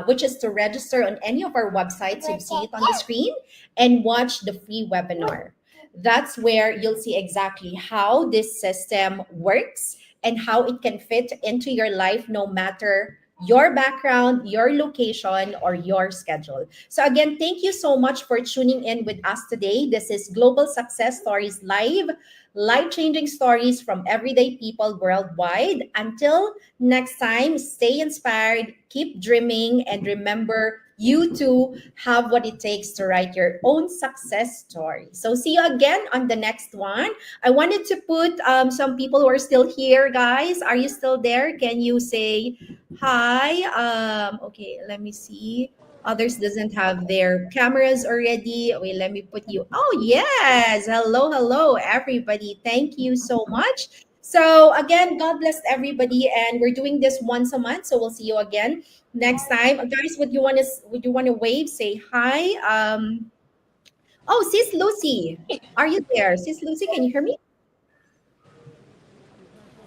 which is to register on any of our websites. You see it on the screen, and watch the free webinar. That's where you'll see exactly how this system works and how it can fit into your life, no matter your background, your location, or your schedule. So, again, thank you so much for tuning in with us today. This is Global Success Stories Live, life changing stories from everyday people worldwide. Until next time, stay inspired, keep dreaming, and remember, you too have what it takes to write your own success story. So, see you again on the next one. I wanted to put some people who are still here, guys. Are you still there? Can you say hi? Okay, let me see. Others doesn't have their cameras already. Okay, let me put you. Oh, yes. Hello, hello, everybody. Thank you so much. So again, God bless everybody, and we're doing this once a month. So we'll see you again next time, guys. Would you want to wave? Say hi. Oh, Sis Lucy, are you there? Sis Lucy, can you hear me?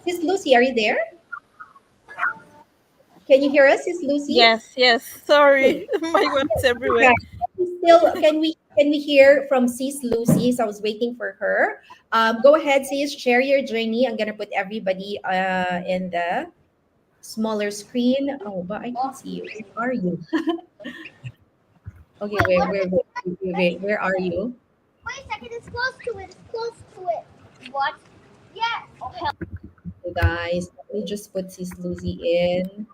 Sis Lucy, are you there? Can you hear us, Sis Lucy? Yes. Sorry, my web's everywhere. Yeah. Can we hear from Sis Lucy? So I was waiting for her. Go ahead, Sis. Share your journey. I'm gonna put everybody in the smaller screen. Oh, but I can't see you. Where are you? Okay, where are you? Wait a second, it's close to it. It's close to it. What? Yes. Okay. So guys, let me just put Sis Lucy in.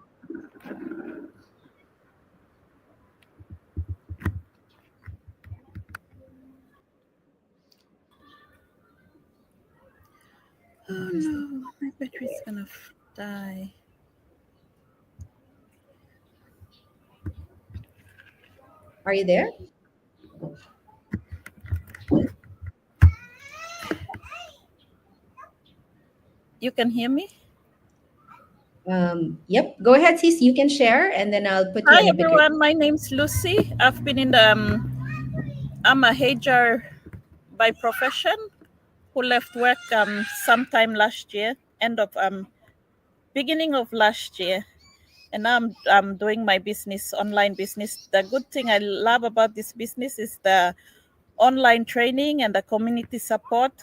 Oh no, my battery's gonna die. Are you there? You can hear me? Yep. Go ahead, Sis. You can share, and then I'll put you Hi in a bigger. everyone, my name's Lucy. I've been in the I'm a HR by profession who left work sometime last year, beginning of last year. And now I'm doing my business, online business. The good thing I love about this business is the online training and the community support.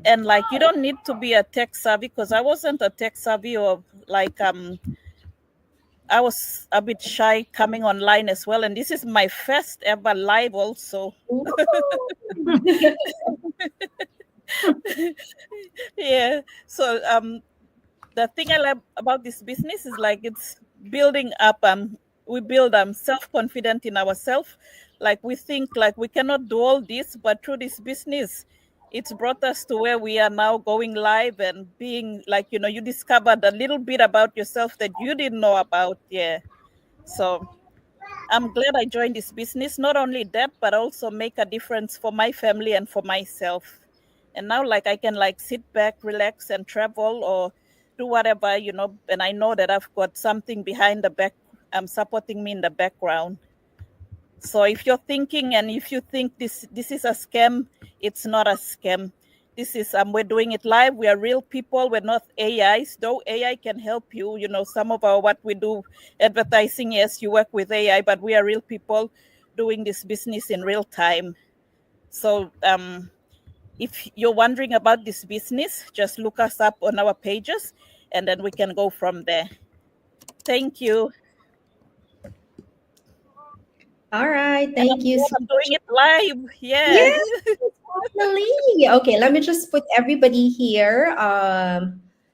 And like, you don't need to be a tech savvy, because I wasn't a tech savvy, or like I was a bit shy coming online as well. And this is my first ever live also. Yeah. So the thing I love about this business is like it's building up we build self-confident in ourselves. Like we think like we cannot do all this, but through this business it's brought us to where we are now, going live and being like, you discovered a little bit about yourself that you didn't know about. Yeah. So I'm glad I joined this business. Not only that, but also make a difference for my family and for myself. And now like I can like sit back, relax, and travel or do whatever, and I know that I've got something behind the back supporting me in the background. So if you're thinking and if you think this is a scam, it's not a scam. This is we're doing it live. We are real people. We're not AIs. Though AI can help you. You know, some of our what we do advertising, yes, you work with AI, but we are real people doing this business in real time. So if you're wondering about this business, just look us up on our pages and then we can go from there. Thank you. All right, thank you. I'm doing it live. Yeah. Yes, definitely. Okay, let me just put everybody here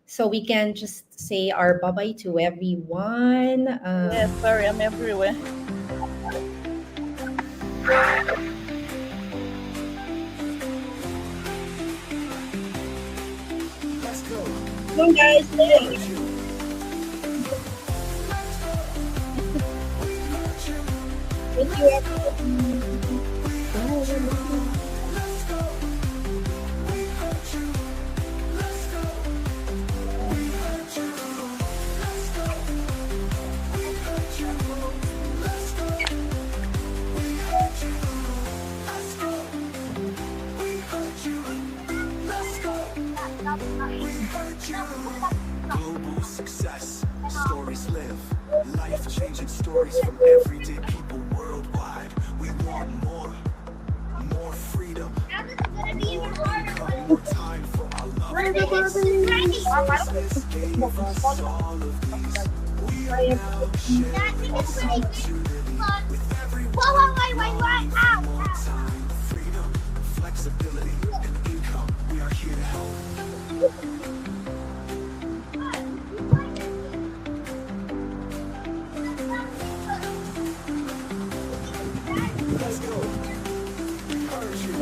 so we can just say our bye-bye to everyone. Yeah, sorry, I'm everywhere. Let's go. Come on, guys. Thanks. Thank you, everyone. Global success, stories live, life-changing stories from everyday people worldwide. We want more freedom, more income, more time for our loved ones. Jesus gave us all of these. We are now sharing this opportunity with everyone. More time, freedom, flexibility, and income. We are here to help. Let's go. Encourage you.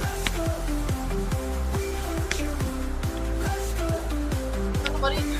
Let's go. We encourage you. Let's go.